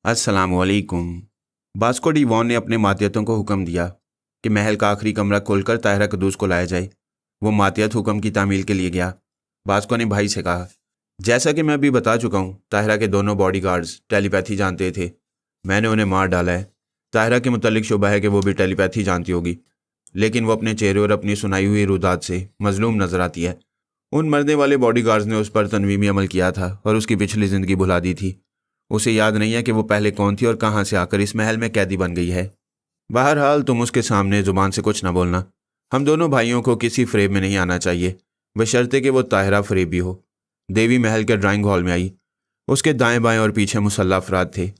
अस्सलामुअलैकुम। Vasco D von ने अपने मातियतों को हुक्म दिया कि महल का आखिरी कमरा खोलकर ताहिरा कदूस को लाया जाए। वो मातियत हुक्म की तामील के लिए गया। वास्को ने भाई से कहा, जैसा कि मैं अभी बता चुका हूँ, ताहिरा के दोनों बॉडीगार्ड्स टेलीपैथी जानते थे। मैंने उन्हें मार डाला है। ताहिरा के मुतल्लिक शुबा है कि वो भी टेलीपैथी जानती होगी, लेकिन वो अपने चेहरे और अपनी सुनाई हुई रुदात से मजलूम नजर आती है। उन मरने वाले बॉडीगार्ड्स ने उस पर तनवीमी अमल किया था और उसकी पिछली ज़िंदगी भुला दी थी। उसे याद नहीं है कि वो पहले कौन थी और कहाँ से आकर इस महल में कैदी बन गई है। बहरहाल तुम उसके सामने ज़ुबान से कुछ न बोलना। हम दोनों भाइयों को किसी फ्रेब में नहीं आना चाहिए, बशर्ते कि वो ताहिरा फ्रेब भी हो। देवी महल के ड्राइंग हॉल में आई। उसके दाएं बाएं और पीछे मुसल्ला अफराद थे।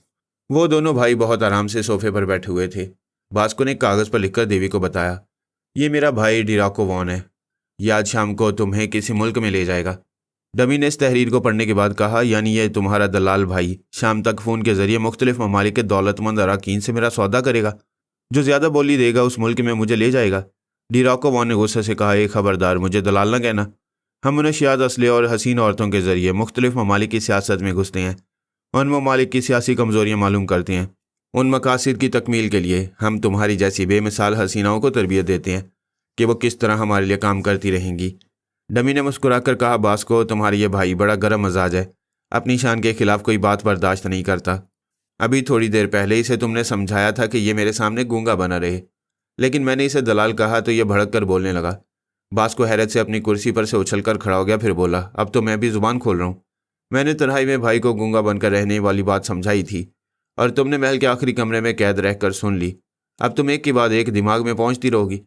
वो दोनों भाई बहुत आराम से सोफे पर बैठे हुए थे। बास्को ने कागज़ पर लिखकर देवी को बताया, ये मेरा भाई डिराको वॉन है। ये आज शाम को तुम्हें किसी मुल्क में ले जाएगा। डमी ने इस तहरीर को पढ़ने के बाद कहा, यानी ये तुम्हारा दलाल भाई शाम तक फ़ोन के ज़रिए मुख्तलिफ ममालिक के दौलतमंद अराकीन से मेरा सौदा करेगा। जो ज़्यादा बोली देगा उस मुल्क में मुझे ले जाएगा। डिराको वॉन ने गुस्से से कहा, एक खबरदार, मुझे दलाल न कहना। हम मुनशियात असले और हसीन औरतों के ज़रिए मुख्तलिफ ममालिक की सियासत में घुसते हैं। उन ममालिक की सियासी कमज़ोरियाँ मालूम करते हैं। उन मकासद की तकमील के लिए हम तुम्हारी जैसी बेमिसाल हसीनाओं को तरबियत देते हैं कि वो किस तरह हमारे लिए काम करती रहेंगी। डमी ने मुस्कुराकर कहा, बास्को, तुम्हारा ये भाई बड़ा गर्म मजाज है। अपनी शान के खिलाफ कोई बात बर्दाश्त नहीं करता। अभी थोड़ी देर पहले इसे तुमने समझाया था कि ये मेरे सामने गूंगा बना रहे, लेकिन मैंने इसे दलाल कहा तो ये भड़क कर बोलने लगा। बास्को हैरत से अपनी कुर्सी पर से उछलकर खड़ा हो गया, फिर बोला, अब तो मैं भी जुबान खोल रहा हूँ। मैंने तन्हाई में भाई को गूंगा बनकर रहने वाली बात समझाई थी और तुमने महल के आखिरी कमरे में कैद रहकर सुन ली। अब तुम एक के बाद एक दिमाग में पहुंचती रहोगी।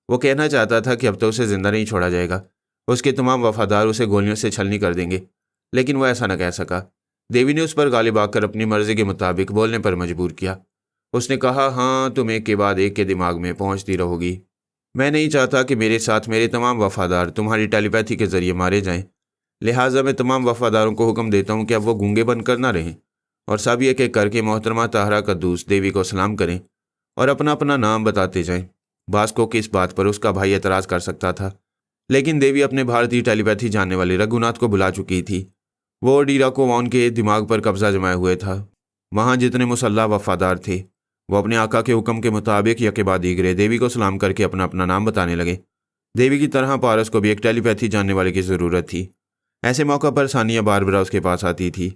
वो कहना चाहता था कि अब तो उसे जिंदा नहीं छोड़ा जाएगा। उसके तमाम वफादार उसे गोलियों से छलनी कर देंगे, लेकिन वो ऐसा न कह सका। देवी ने उस पर गालिब आकर अपनी मर्जी के मुताबिक बोलने पर मजबूर किया। उसने कहा, हाँ, तुम एक के बाद एक के दिमाग में पहुंचती रहोगी। मैं नहीं चाहता कि मेरे साथ मेरे तमाम वफादार तुम्हारी टेलीपैथी के जरिए मारे जाएं। लिहाजा मैं तमाम वफादारों को हुक्म देता हूँ कि अब वो गूंगे बनकर ना रहें और सब एक एक करके मोहतरमा ताहरा कद्दूस देवी को सलाम करें और अपना अपना नाम बताते जाएं। बास्को की इस बात पर उसका भाई एतराज़ कर सकता था, लेकिन देवी अपने भारतीय टेलीपैथी जानने वाले रघुनाथ को बुला चुकी थी। वो डिराको वॉन के दिमाग पर कब्जा जमाए हुए था। वहाँ जितने मुसल्ला वफादार थे वो अपने आका के हुक्म के मुताबिक यके बाद दीगरे देवी को सलाम करके अपना अपना नाम बताने लगे। देवी की तरह पारस को भी एक टेलीपैथी जानने वाले की ज़रूरत थी। ऐसे मौका पर सानिया बारबरा उसके पास आती थी।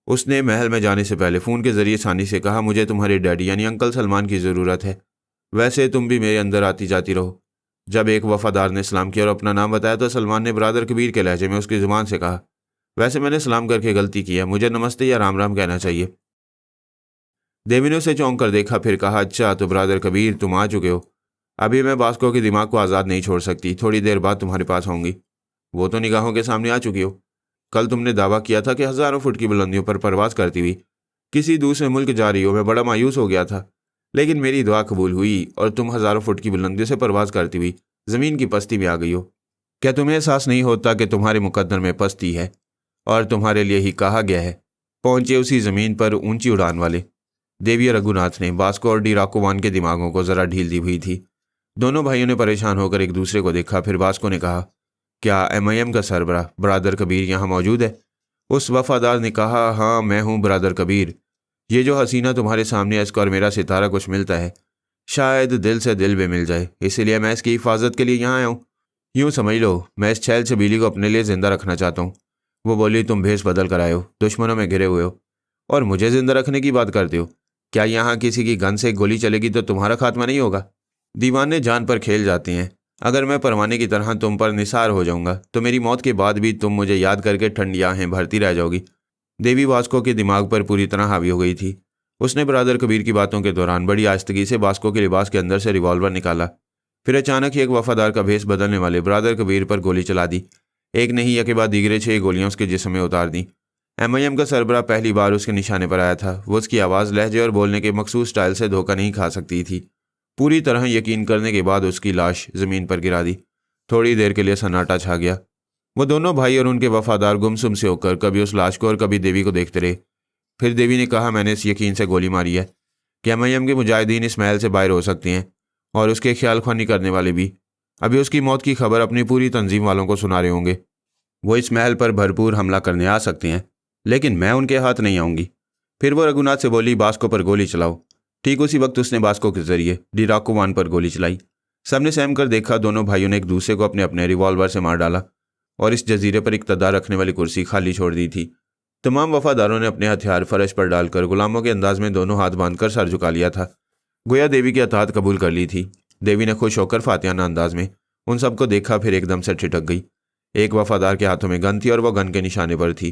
उसने महल में जाने से पहले फ़ोन के ज़रिए सानी से कहा, मुझे तुम्हारे डैडी यानी अंकल सलमान की ज़रूरत है। वैसे तुम भी मेरे अंदर आती जाती रहो। जब एक वफादार ने सलाम किया और अपना नाम बताया तो सलमान ने ब्रादर कबीर के लहजे में उसकी ज़ुबान से कहा, वैसे मैंने सलाम करके गलती की है, मुझे नमस्ते या राम राम कहना चाहिए। देवी ने उसे चौंक कर देखा, फिर कहा, अच्छा तो ब्रादर कबीर तुम आ चुके हो। अभी मैं बास्को के दिमाग को आज़ाद नहीं छोड़ सकती, थोड़ी देर बाद तुम्हारे पास आऊँगी। वो तो निगाहों के सामने आ चुकी हो। कल तुमने दावा किया था कि हज़ारों फुट की बुलंदियों पर परवाज़ करती हुई किसी दूसरे मुल्क जा रही हो। मैं बड़ा मायूस हो गया था, लेकिन मेरी दुआ कबूल हुई और तुम हज़ारों फुट की बुलंदियों से परवाज़ करती हुई ज़मीन की पस्ती में आ गई हो। क्या तुम्हें एहसास नहीं होता कि तुम्हारे मुकद्दर में पस्ती है और तुम्हारे लिए ही कहा गया है, पहुंचे उसी ज़मीन पर ऊंची उड़ान वाले। देवी रघुनाथ ने बास्को और डिराको वॉन के दिमागों को ज़रा ढील दी हुई थी। दोनों भाइयों ने परेशान होकर एक दूसरे को देखा। फिर बास्को ने कहा, क्या MIM का सरबराह ब्रादर कबीर यहाँ मौजूद है? उस वफादार ने कहा, हाँ मैं हूँ ब्रादर कबीर। ये जो हसीना तुम्हारे सामने है, इसको और मेरा सितारा कुछ मिलता है, शायद दिल से दिल भी मिल जाए, इसीलिए मैं इसकी हिफाजत के लिए यहाँ आया हूँ। यूँ समझ लो मैं इस छैल छबीली को अपने लिए ज़िंदा रखना चाहता हूँ। वो बोली, तुम भेष बदल कर आए हो, दुश्मनों में घिरे हुए हो और मुझे ज़िंदा रखने की बात करते हो। क्या यहाँ किसी की गन से गोली चलेगी तो तुम्हारा खात्मा नहीं होगा? दीवाने जान पर खेल जाते हैं। अगर मैं परवाने की तरह तुम पर निसार हो जाऊंगा तो मेरी मौत के बाद भी तुम मुझे याद करके ठंडी आहें भरती रह जाओगी। देवी बास्को के दिमाग पर पूरी तरह हावी हो गई थी। उसने ब्रादर कबीर की बातों के दौरान बड़ी आस्तगी से बास्को के लिबास के अंदर से रिवॉल्वर निकाला। फिर अचानक ही एक वफादार का भेष बदलने वाले ब्रादर कबीर पर गोली चला दी। एक नहीं यके बाद दीगरे 6 गोलियां उसके जिस्म में उतार दी। MIM का सरबराह पहली बार उसके निशाने पर आया था। वो उसकी आवाज़, लहजे और बोलने के मखसूस स्टाइल से धोखा नहीं खा सकती थी। पूरी तरह यकीन करने के बाद उसकी लाश ज़मीन पर गिरा दी। थोड़ी देर के लिए सन्नाटा छा गया। वो दोनों भाई और उनके वफादार गुमसुम से होकर कभी उस लाश को और कभी देवी को देखते रहे। फिर देवी ने कहा, मैंने इस यकीन से गोली मारी है कि MIM के मुजाहिदीन इस महल से बाहर हो सकते हैं और उसके ख्याल ख्वानी करने वाले भी। अभी उसकी मौत की खबर अपनी पूरी तंजीम वालों को सुना रहे होंगे। वो इस महल पर भरपूर हमला करने आ सकते हैं, लेकिन मैं उनके हाथ नहीं आऊँगी। फिर वो रघुनाथ से बोली, बास्को पर गोली चलाओ। ठीक उसी वक्त उसने बास्को के जरिए डिराको वान पर गोली चलाई। सबने सहम कर देखा। दोनों भाइयों ने एक दूसरे को अपने अपने रिवॉल्वर से मार डाला और इस जजीरे पर इक़्तिदार रखने वाली कुर्सी खाली छोड़ दी थी। तमाम वफादारों ने अपने हथियार फर्श पर डालकर गुलामों के अंदाज में दोनों हाथ बांधकर सर झुका लिया था। गोया देवी की अताअत कबूल कर ली थी। देवी ने खुश होकर फातियाना अंदाज में उन सबको देखा, फिर एकदम से ठिठक गई। एक वफादार के हाथों में गन थी और वह गन के निशाने पर थी।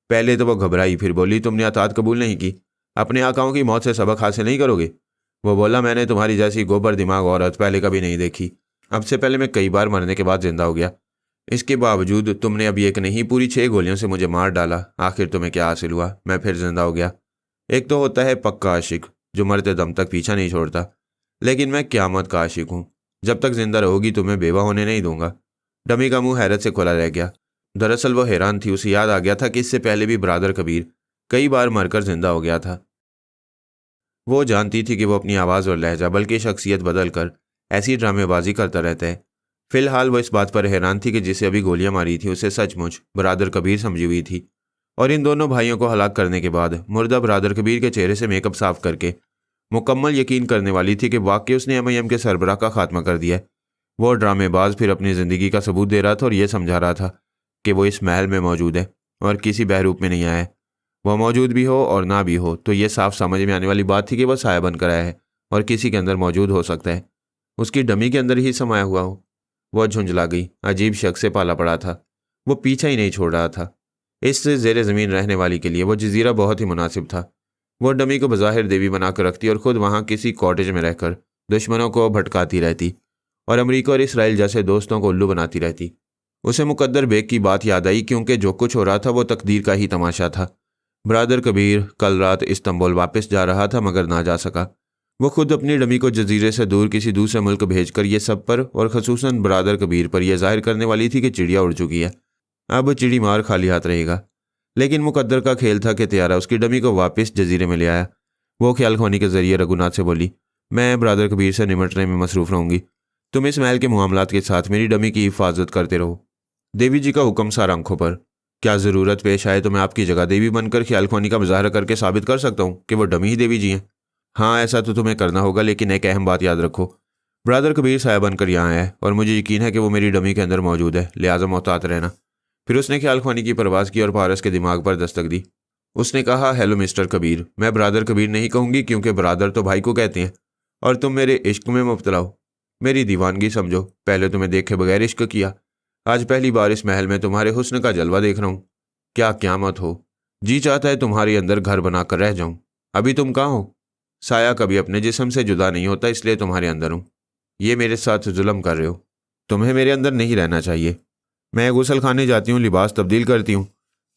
पहले तो वह घबराई, फिर बोली, तुमने अताअत कबूल नहीं की, अपने आकाओं की मौत से सबक हासिल नहीं करोगे? वो बोला, मैंने तुम्हारी जैसी गोबर दिमाग औरत पहले कभी नहीं देखी। अब से पहले मैं कई बार मरने के बाद जिंदा हो गया, इसके बावजूद तुमने अभी एक नहीं पूरी 6 गोलियों से मुझे मार डाला। आखिर तुम्हें क्या हासिल हुआ? मैं फिर जिंदा हो गया। एक तो होता है पक्का आशिक जो मरते दम तक पीछा नहीं छोड़ता, लेकिन मैं क़यामत का आशिक हूँ। जब तक जिंदा रहोगी तुम्हें बेवा होने नहीं दूंगा। डमी का मुंह हैरत से खुला रह गया। दरअसल वो हैरान थी। उसे याद आ गया था कि इससे पहले भी ब्रादर कबीर कई बार मरकर जिंदा हो गया था। वो जानती थी कि वो अपनी आवाज़ और लहजा बल्कि शख्सियत बदल कर ऐसी ड्रामेबाजी करता रहता है। फिलहाल वो इस बात पर हैरान थी कि जिसे अभी गोलियां मारी थी उसे सचमुच ब्रादर कबीर समझी हुई थी, और इन दोनों भाइयों को हलाक करने के बाद मुर्दा ब्रादर कबीर के चेहरे से मेकअप साफ करके मुकम्मल यकीन करने वाली थी कि वाकई उसने एमआईएम के सरबराह का खात्मा कर दिया है। वो ड्रामेबाज फिर अपनी ज़िंदगी का सबूत दे रहा था और ये समझा रहा था कि वो इस महल में मौजूद है और किसी बहरूप में नहीं आया है। वह मौजूद भी हो और ना भी हो तो ये साफ समझ में आने वाली बात थी कि वह साया बनकर आया है और किसी के अंदर मौजूद हो सकता है, उसकी डमी के अंदर ही समाया हुआ हो। वह झुंझला गई। अजीब शख्स से पाला पड़ा था। वो पीछा ही नहीं छोड़ रहा था। इससे ज़ेरे ज़मीन रहने वाली के लिए वो जजीरा बहुत ही मुनासिब था। वो डमी को बज़ाहिर देवी बनाकर रखती और ख़ुद वहाँ किसी कॉटेज में रहकर दुश्मनों को भटकाती रहती और अमरीका और इसराइल जैसे दोस्तों को उल्लू बनाती रहती। उसे मुकद्दर बेग की बात याद आई, क्योंकि जो कुछ हो रहा था वो तकदीर का ही तमाशा था। ब्रादर कबीर कल रात इस्तांबुल वापस जा रहा था मगर ना जा सका। वो खुद अपनी डमी को जजीरे से दूर किसी दूसरे मुल्क भेजकर ये सब पर और ख़ुसूसन ब्रादर कबीर पर यह जाहिर करने वाली थी कि चिड़िया उड़ चुकी है, अब चिड़ी मार खाली हाथ रहेगा। लेकिन मुकद्दर का खेल था कि त्यारा उसकी डमी को वापस जजीरे में ले आया। वो ख्याल खोनी के जरिए रघुनाथ से बोली, मैं ब्रादर कबीर से निमटने में मसरूफ़ रहूँगी, तुम इस महल के मामलात के साथ मेरी डमी की हिफाजत करते रहो। देवी जी का हुक्म सार आंखों पर। क्या ज़रूरत पेश आए तो मैं आपकी जगह देवी बनकर ख्याल खोनी का मुजाहरा करके साबित कर सकता हूँ कि वो डमी ही देवी जी हैं। हाँ, ऐसा तो तुम्हें करना होगा, लेकिन एक अहम बात याद रखो, ब्रादर कबीर साया बनकर यहाँ है और मुझे यकीन है कि वो मेरी डमी के अंदर मौजूद है, लिहाजा मोहतात रहना। फिर उसने ख्याल खोनी की परवाज़ की और पारस के दिमाग पर दस्तक दी। उसने कहा, हेलो मिस्टर कबीर। मैं ब्रादर कबीर नहीं कहूँगी क्योंकि ब्रादर तो भाई को कहते हैं और तुम मेरे इश्क में मुब्तला हो। मेरी दीवानगी समझो। पहले तुम्हें देखे बगैर इश्क किया, आज पहली बार इस महल में तुम्हारे हुस्न का जलवा देख रहा हूँ। क्या क़यामत हो, जी चाहता है तुम्हारे अंदर घर बनाकर रह जाऊँ। अभी तुम कहाँ हो? साया कभी अपने जिस्म से जुदा नहीं होता, इसलिए तुम्हारे अंदर हूँ। ये मेरे साथ जुल्म कर रहे हो। तुम्हें मेरे अंदर नहीं रहना चाहिए। मैं गुसल खाने जाती हूँ, लिबास तब्दील करती हूँ,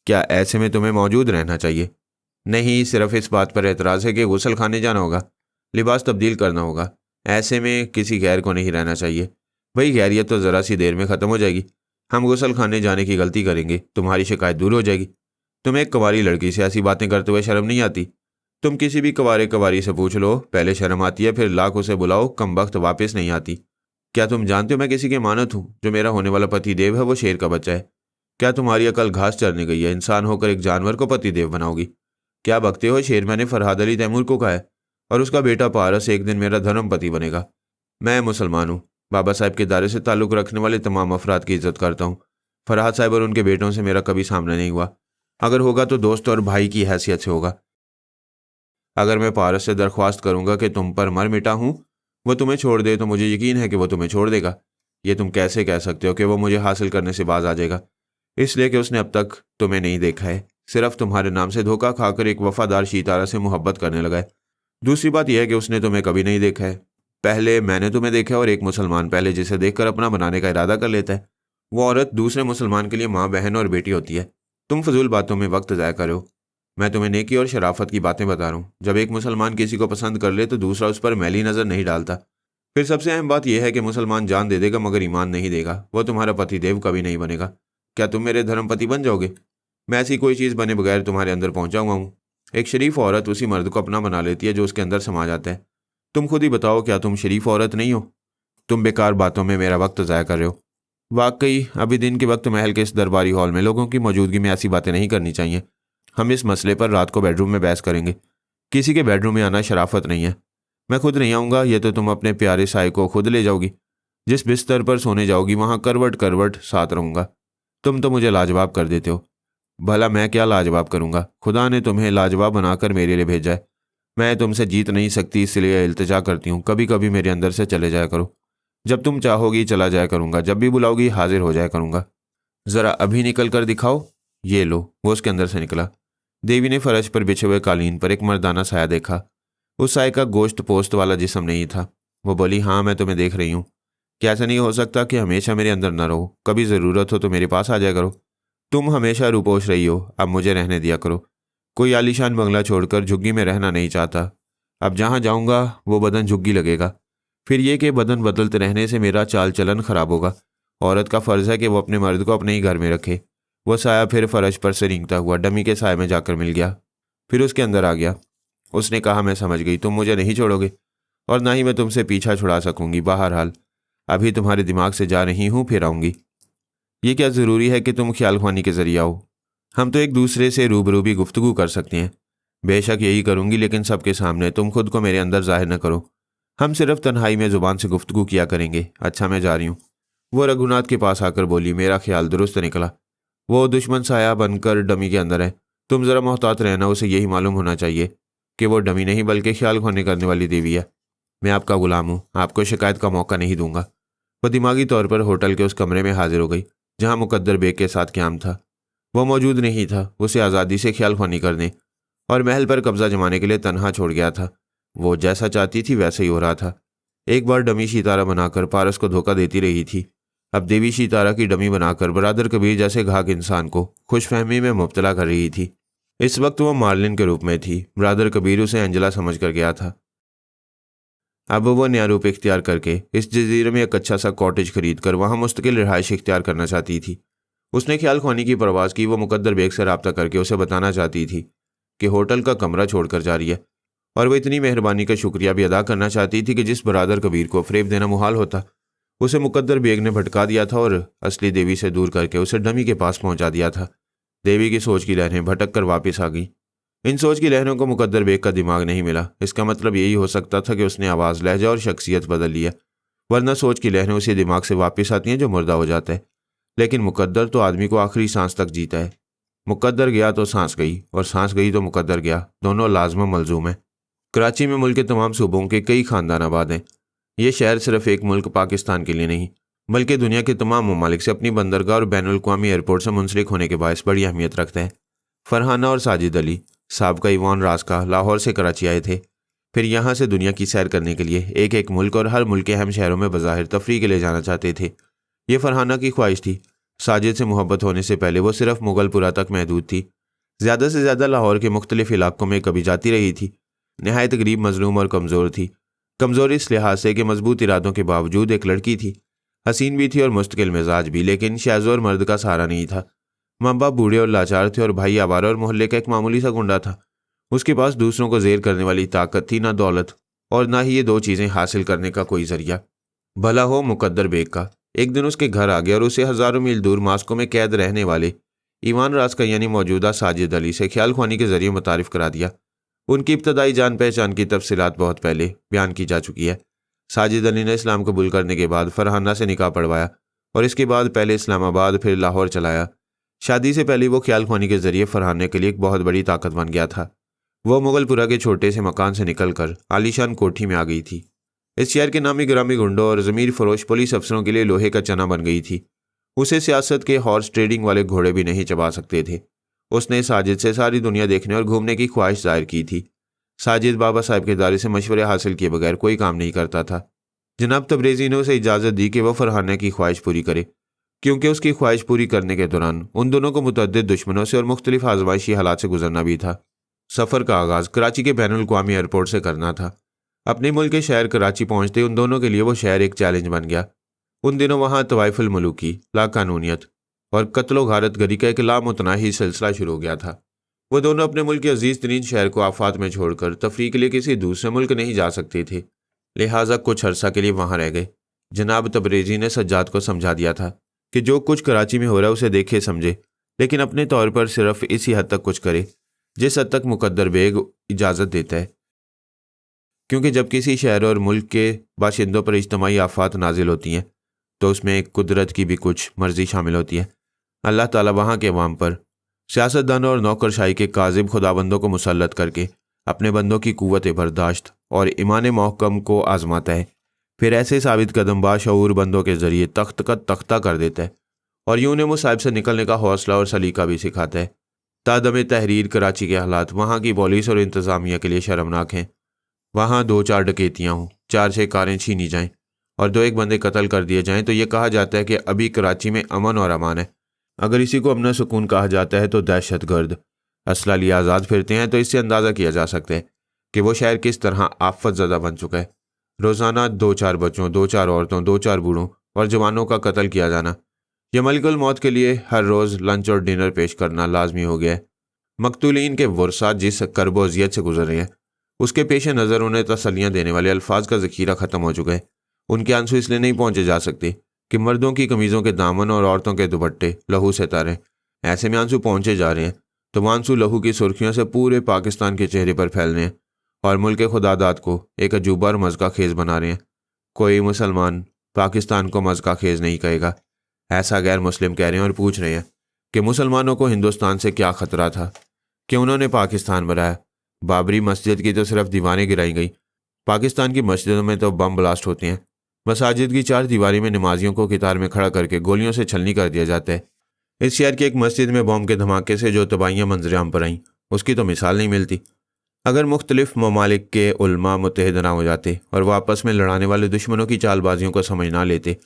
क्या ऐसे में तुम्हें मौजूद रहना चाहिए? नहीं, सिर्फ इस बात पर एतराज़ है कि गुसल खाने जाना होगा, लिबास तब्दील करना होगा, ऐसे में किसी गैर को नहीं रहना चाहिए। वही गैरियत तो ज़रा सी देर में ख़त्म हो जाएगी। हम गुसल खाने जाने की गलती करेंगे, तुम्हारी शिकायत दूर हो जाएगी। तुम्हें एक कुंवारी लड़की से ऐसी बातें करते हुए शर्म नहीं आती? तुम किसी भी कवारी से पूछ लो, पहले शर्म आती है, फिर लाख उसे बुलाओ, कम वक्त वापस नहीं आती। क्या तुम जानते हो मैं किसी की मानत हूँ? जो मेरा होने वाला पति देव है वो शेर का बच्चा है। क्या तुम्हारी अकल घास चरने गई है? इंसान होकर एक जानवर को पति देव बनाओगी? क्या बकते हो? शेर मैंने फरहाद अली तैमूर को कहा है और उसका बेटा पारस एक दिन मेरा धर्म पति बनेगा। मैं मुसलमान हूँ, बाबा साहब के दायरे से ताल्लुक़ रखने वाले तमाम अफराद की इज्जत करता हूँ। फरहाद साहब और उनके बेटों से मेरा कभी सामना नहीं हुआ, अगर होगा तो दोस्त और भाई की हैसियत से होगा। अगर मैं पारस से दरख्वास्त करूँगा कि तुम पर मर मिटा हूँ, वो तुम्हें छोड़ दे, तो मुझे यकीन है कि वो तुम्हें छोड़ देगा। ये तुम कैसे कह सकते हो कि वो मुझे हासिल करने से बाज आ जाएगा? इसलिए कि उसने अब तक तुम्हें नहीं देखा है, सिर्फ तुम्हारे नाम से धोखा खाकर एक वफादार शीतारा से मोहब्बत करने लगा है। दूसरी बात यह है कि उसने तुम्हें कभी नहीं देखा है। पहले मैंने तुम्हें देखा और एक मुसलमान पहले जिसे देखकर अपना बनाने का इरादा कर लेता है, वो औरत दूसरे मुसलमान के लिए माँ, बहन और बेटी होती है। तुम फजूल बातों में वक्त ज़ाया करो। मैं तुम्हें नेकी और शराफत की बातें बता रहा हूँ। जब एक मुसलमान किसी को पसंद कर ले तो दूसरा उस पर मैली नज़र नहीं डालता। फिर सबसे अहम बात यह है कि मुसलमान जान दे देगा मगर ईमान नहीं देगा, वो तुम्हारा पति देव कभी नहीं बनेगा। क्या तुम मेरे धर्मपति बन जाओगे? मैं ऐसी कोई चीज़ बने बगैर तुम्हारे अंदर पहुँचाऊँगा हूँ। एक शरीफ औरत उसी मर्द को अपना बना लेती है जो उसके अंदर समा जाता है। तुम खुद ही बताओ, क्या तुम शरीफ औरत नहीं हो? तुम बेकार बातों में मेरा वक्त ज़ाया कर रहे हो। वाकई अभी दिन के वक्त महल के इस दरबारी हॉल में लोगों की मौजूदगी में ऐसी बातें नहीं करनी चाहिए। हम इस मसले पर रात को बेडरूम में बहस करेंगे। किसी के बेडरूम में आना शराफत नहीं है। मैं खुद नहीं आऊँगा, ये तो तुम अपने प्यारे साय को खुद ले जाओगी। जिस बिस्तर पर सोने जाओगी वहाँ करवट करवट साथ रहूँगा। तुम तो मुझे लाजवाब कर देते हो। भला मैं क्या लाजवाब करूँगा? खुदा ने तुम्हें लाजवाब बनाकर मेरे लिए भेजा है। मैं तुमसे जीत नहीं सकती, इसलिए इल्तिजा करती हूँ, कभी कभी मेरे अंदर से चले जाया करो। जब तुम चाहोगी चला जाया करूँगा, जब भी बुलाओगी हाजिर हो जाया करूँगा। ज़रा अभी निकल कर दिखाओ। ये लो। वो उसके अंदर से निकला। देवी ने फर्श पर बिछे हुए कालीन पर एक मर्दाना साया देखा। उस साय का गोश्त पोस्त वाला जिस्म नहीं था। वो बोली, हाँ मैं तुम्हें देख रही हूँ। क्या ऐसा नहीं हो सकता कि हमेशा मेरे अंदर न रहो? कभी ज़रूरत हो तो मेरे पास आ जाया करो। तुम हमेशा रूपोश रही हो, अब मुझे रहने दिया करो। कोई आलीशान बंगला छोड़कर झुग्गी में रहना नहीं चाहता। अब जहाँ जाऊँगा वो बदन झुग्गी लगेगा। फिर ये कि बदन बदलते रहने से मेरा चाल चलन खराब होगा। औरत का फ़र्ज़ है कि वो अपने मर्द को अपने ही घर में रखे। वो साया फिर फर्श पर से रेंगता हुआ डमी के साय में जाकर मिल गया। फिर उसके अंदर आ गया। उसने कहा, मैं समझ गई, तुम मुझे नहीं छोड़ोगे और ना ही मैं तुमसे पीछा छुड़ा सकूंगी। बहरहाल अभी तुम्हारे दिमाग से जा रही हूँ, फिर आऊँगी। ये क्या ज़रूरी है कि तुम ख्याल ख्वानी के ज़रिए आओ? हम तो एक दूसरे से रूबरू भी गुफ्तगू कर सकते हैं। बेशक यही करूँगी, लेकिन सबके सामने। तुम खुद को मेरे अंदर जाहिर न करो। हम सिर्फ तन्हाई में ज़ुबान से गुफ्तगू किया करेंगे। अच्छा, मैं जा रही हूँ। वो रघुनाथ के पास आकर बोली, मेरा ख्याल दुरुस्त निकला। वो दुश्मन साया बनकर डमी के अंदर है। तुम ज़रा मोहतात रहना, उसे यही मालूम होना चाहिए कि वो डमी नहीं बल्कि ख्याल खोने करने वाली देवी है। मैं आपका गुलाम हूँ, आपको शिकायत का मौका नहीं दूंगा। वह दिमागी तौर पर होटल के उस कमरे में हाजिर हो गई जहाँ मुकद्दर बेग के साथ क़याम था। वो मौजूद नहीं था। उसे आज़ादी से ख्याल खोनी करने और महल पर कब्जा जमाने के लिए तनहा छोड़ गया था। वो जैसा चाहती थी वैसा ही हो रहा था। एक बार डमी सितारा बनाकर पारस को धोखा देती रही थी। अब देवी सितारा की डमी बनाकर बरादर कबीर जैसे घाक इंसान को खुशफहमी में मुब्तला कर रही थी। इस वक्त वो मार्लिन के रूप में थी। बरादर कबीर उसे अंजला समझ कर गया था। अब वो नया रूप इख्तियार करके इस जजीरे में एक अच्छा सा कॉटेज खरीद कर वहाँ मुस्तकिल रिहाइश इख्तियार करना चाहती थी। उसने ख्याल ख्वानी की परवाज़ की। वो मुकद्दर बेग से रब्ता करके उसे बताना चाहती थी कि होटल का कमरा छोड़कर जा रही है, और वह इतनी मेहरबानी का शुक्रिया भी अदा करना चाहती थी कि जिस बरादर कबीर को फ़रेब देना मुहाल होता, उसे मुकद्दर बेग ने भटका दिया था और असली देवी से दूर करके उसे डमी के पास पहुंचा दिया था। देवी की सोच की लहरें भटक कर वापस आ गई। इन सोच की लहरों को मुकद्दर बेग का दिमाग नहीं मिला। इसका मतलब यही हो सकता था कि उसने आवाज़, लहजा और शख्सियत बदल लिया, वरना सोच की लहरें उसी दिमाग से वापस आती हैं जो मुर्दा हो जाता है। लेकिन मुकद्दर तो आदमी को आखिरी सांस तक जीता है। मुकद्दर गया तो सांस गई, और सांस गई तो मुकद्दर गया। दोनों लाजम मलजूम है। कराची में मुल्क के तमाम सूबों के कई ख़ानदान आबाद हैं। ये शहर सिर्फ एक मुल्क पाकिस्तान के लिए नहीं, बल्कि दुनिया के तमाम ममालिक से अपनी बंदरगाह और बैनुल-अक़वामी एयरपोर्ट से मुंसलिक होने के बायस बड़ी अहमियत रखते हैं। फरहाना और साजिद अली साबका ईवान रास्का लाहौर से कराची आए थे। फिर यहाँ से दुनिया की सैर करने के लिए एक एक मुल्क और हर मुल्क के अहम शहरों में बज़ाहिर तफरीह के लिए जाना चाहते थे। ये फरहाना की ख्वाहिश थी। साजिद से मोहब्बत होने से पहले वो सिर्फ मुगलपुरा तक महदूद थी। ज़्यादा से ज़्यादा लाहौर के मुख्तलिफ इलाकों में कभी जाती रही थी। नहायत गरीब, मजलूम और कमज़ोर थी। कमज़ोर इस लिहाज से कि मजबूत इरादों के बावजूद एक लड़की थी। हसीन भी थी और मुस्तकिल मिजाज भी, लेकिन शाज़ोर मर्द का सहारा नहीं था। माँ बाप बूढ़े और लाचार थे और भाई आवारा और मोहल्ले का एक मामूली सा गुंडा था। उसके पास दूसरों को जेर करने वाली ताकत थी, ना दौलत और ना ही ये दो चीज़ें हासिल करने का कोई जरिया। भला हो मुकद्दर बेग का। एक दिन उसके घर आ गया और उसे हज़ारों मील दूर मास्को में कैद रहने वाले ईवान रास्का यानी मौजूदा साजिद अली से ख्याल ख्वानी के जरिए मुतारिफ करा दिया। उनकी इब्तदाई जान पहचान की तफसीलात बहुत पहले बयान की जा चुकी है। साजिद अली ने इस्लाम कबूल करने के बाद फरहाना से निकाह पढ़वाया और इसके बाद पहले इस्लामाबाद फिर लाहौर चलाया। शादी से पहले वो ख्याल ख्वानी के जरिए फरहाने के लिए एक बहुत बड़ी ताकत बन गया था। वो मुगलपुरा के छोटे से मकान से निकलकर आलीशान कोठी में आ गई थी। इस शहर के नामी ग्रामी गुंडों और ज़मीर फरोश पुलिस अफसरों के लिए लोहे का चना बन गई थी। उसे सियासत के हॉर्स ट्रेडिंग वाले घोड़े भी नहीं चबा सकते थे। उसने साजिद से सारी दुनिया देखने और घूमने की ख्वाहिश जाहिर की थी। साजिद बाबा साहब के दारे से मशवरे हासिल किए बगैर कोई काम नहीं करता था। जनाब तबरेज़ी ने उसे इजाज़त दी कि वह फरहाना की ख्वाहिश पूरी करे, क्योंकि उसकी ख्वाहिश पूरी करने के दौरान उन दोनों को मुतअद्दिद दुश्मनों से और मुख्तलिफ आजमाइशी हालात से गुजरना भी था। सफ़र का आगाज़ कराची के बैनुल-अक़वामी एयरपोर्ट से करना था। अपने मुल्क के शहर कराची पहुँचते उन दोनों के लिए वो शहर एक चैलेंज बन गया। उन दिनों वहाँ तवाइफुल मुलूकी, लाकानूनियत और कत्लो गारत गरी का एक लामुतनाही सिलसिला शुरू हो गया था। वो दोनों अपने मुल्क के अजीज़ तरीन शहर को आफात में छोड़कर तफरीह के लिए किसी दूसरे मुल्क नहीं जा सकते थे, लिहाजा कुछ अरसा के लिए वहाँ रह गए। जनाब तबरेज़ी ने सज्जाद को समझा दिया था कि जो कुछ कराची में हो रहा है उसे देखे समझे, लेकिन अपने तौर पर सिर्फ इसी हद तक कुछ करे जिस हद तक मुकद्दर बेग इजाज़त देता है, क्योंकि जब किसी शहर और मुल्क के बाशिंदों पर इज्तमाई आफात नाजिल होती हैं तो उसमें कुदरत की भी कुछ मर्जी शामिल होती है। अल्लाह ताला वहाँ के अवाम पर सियासतदानों और नौकरशाही के काजिब खुदाबंदों को मुसल्लत करके अपने बंदों की कुव्वत बर्दाश्त और ईमान मोहकम को आजमाता है, फिर ऐसे साबित कदम बाशऊर बंदों के जरिए तख्त का तख्ता कर देता है और यूं ने मुसाइब से निकलने का हौसला और सलीका भी सिखाता है। तादम तहरीर कराची के हालात वहाँ की पुलिस और इंतज़ामिया के लिए शर्मनाक हैं। वहाँ 2-4 डकैतियाँ हों, 4-6 कारें छीनी जाएं और 2-1 बंदे कत्ल कर दिए जाएं तो ये कहा जाता है कि अभी कराची में अमन और अमान है। अगर इसी को अमन सुकून कहा जाता है तो दहशतगर्द असला लिए आज़ाद फिरते हैं तो इससे अंदाज़ा किया जा सकता है कि वो शहर किस तरह आफत ज़दा बन चुका है। रोज़ाना 2-4 बच्चों, 2-4 औरतों, 2-4 बूढ़ों और जवानों का कत्ल किया जाना, यह मलिकुल मौत के लिए हर रोज़ लंच और डिनर पेश करना लाजमी हो गया है। मकतूलीन के वर्सा जिस कर्ब अज़ियत से गुजर रहे हैं उसके पेश नज़र उन्हें तसल्लियाँ देने वाले अल्फाज का ज़ख़ीरा ख़त्म हो चुका है। उनके आंसू इसलिए नहीं पहुँचे जा सकते कि मर्दों की कमीज़ों के दामन और औरतों के दुपट्टे लहू से तारे। ऐसे में आंसू पहुँचे जा रहे हैं तो वह आंसू लहू की सुर्खियों से पूरे पाकिस्तान के चेहरे पर फैल रहे हैं और मुल्क खुदादाद को एक अजूबा और मज़का खेज़ बना रहे हैं। कोई मुसलमान पाकिस्तान को मज़का खेज़ नहीं कहेगा, ऐसा गैर मुस्लिम कह रहे हैं और पूछ रहे हैं कि मुसलमानों को हिंदुस्तान से क्या ख़तरा था कि उन्होंने पाकिस्तान बनाया। बाबरी मस्जिद की तो सिर्फ दीवारें गिराई गई, पाकिस्तान की मस्जिदों में तो बम ब्लास्ट होते हैं। मसाजिद की 4 दीवारी में नमाजियों को कतार में खड़ा करके गोलियों से छलनी कर दिया जाता है। इस शहर की एक मस्जिद में बम के धमाके से जो तबाहियाँ मंजराम पर आईं उसकी तो मिसाल नहीं मिलती। अगर मुख्तलिफ ममालिक के उलमा मुत्तहिद ना हो जाते और वह आपस में लड़ाने वाले दुश्मनों की चालबाजियों को समझ ना लेते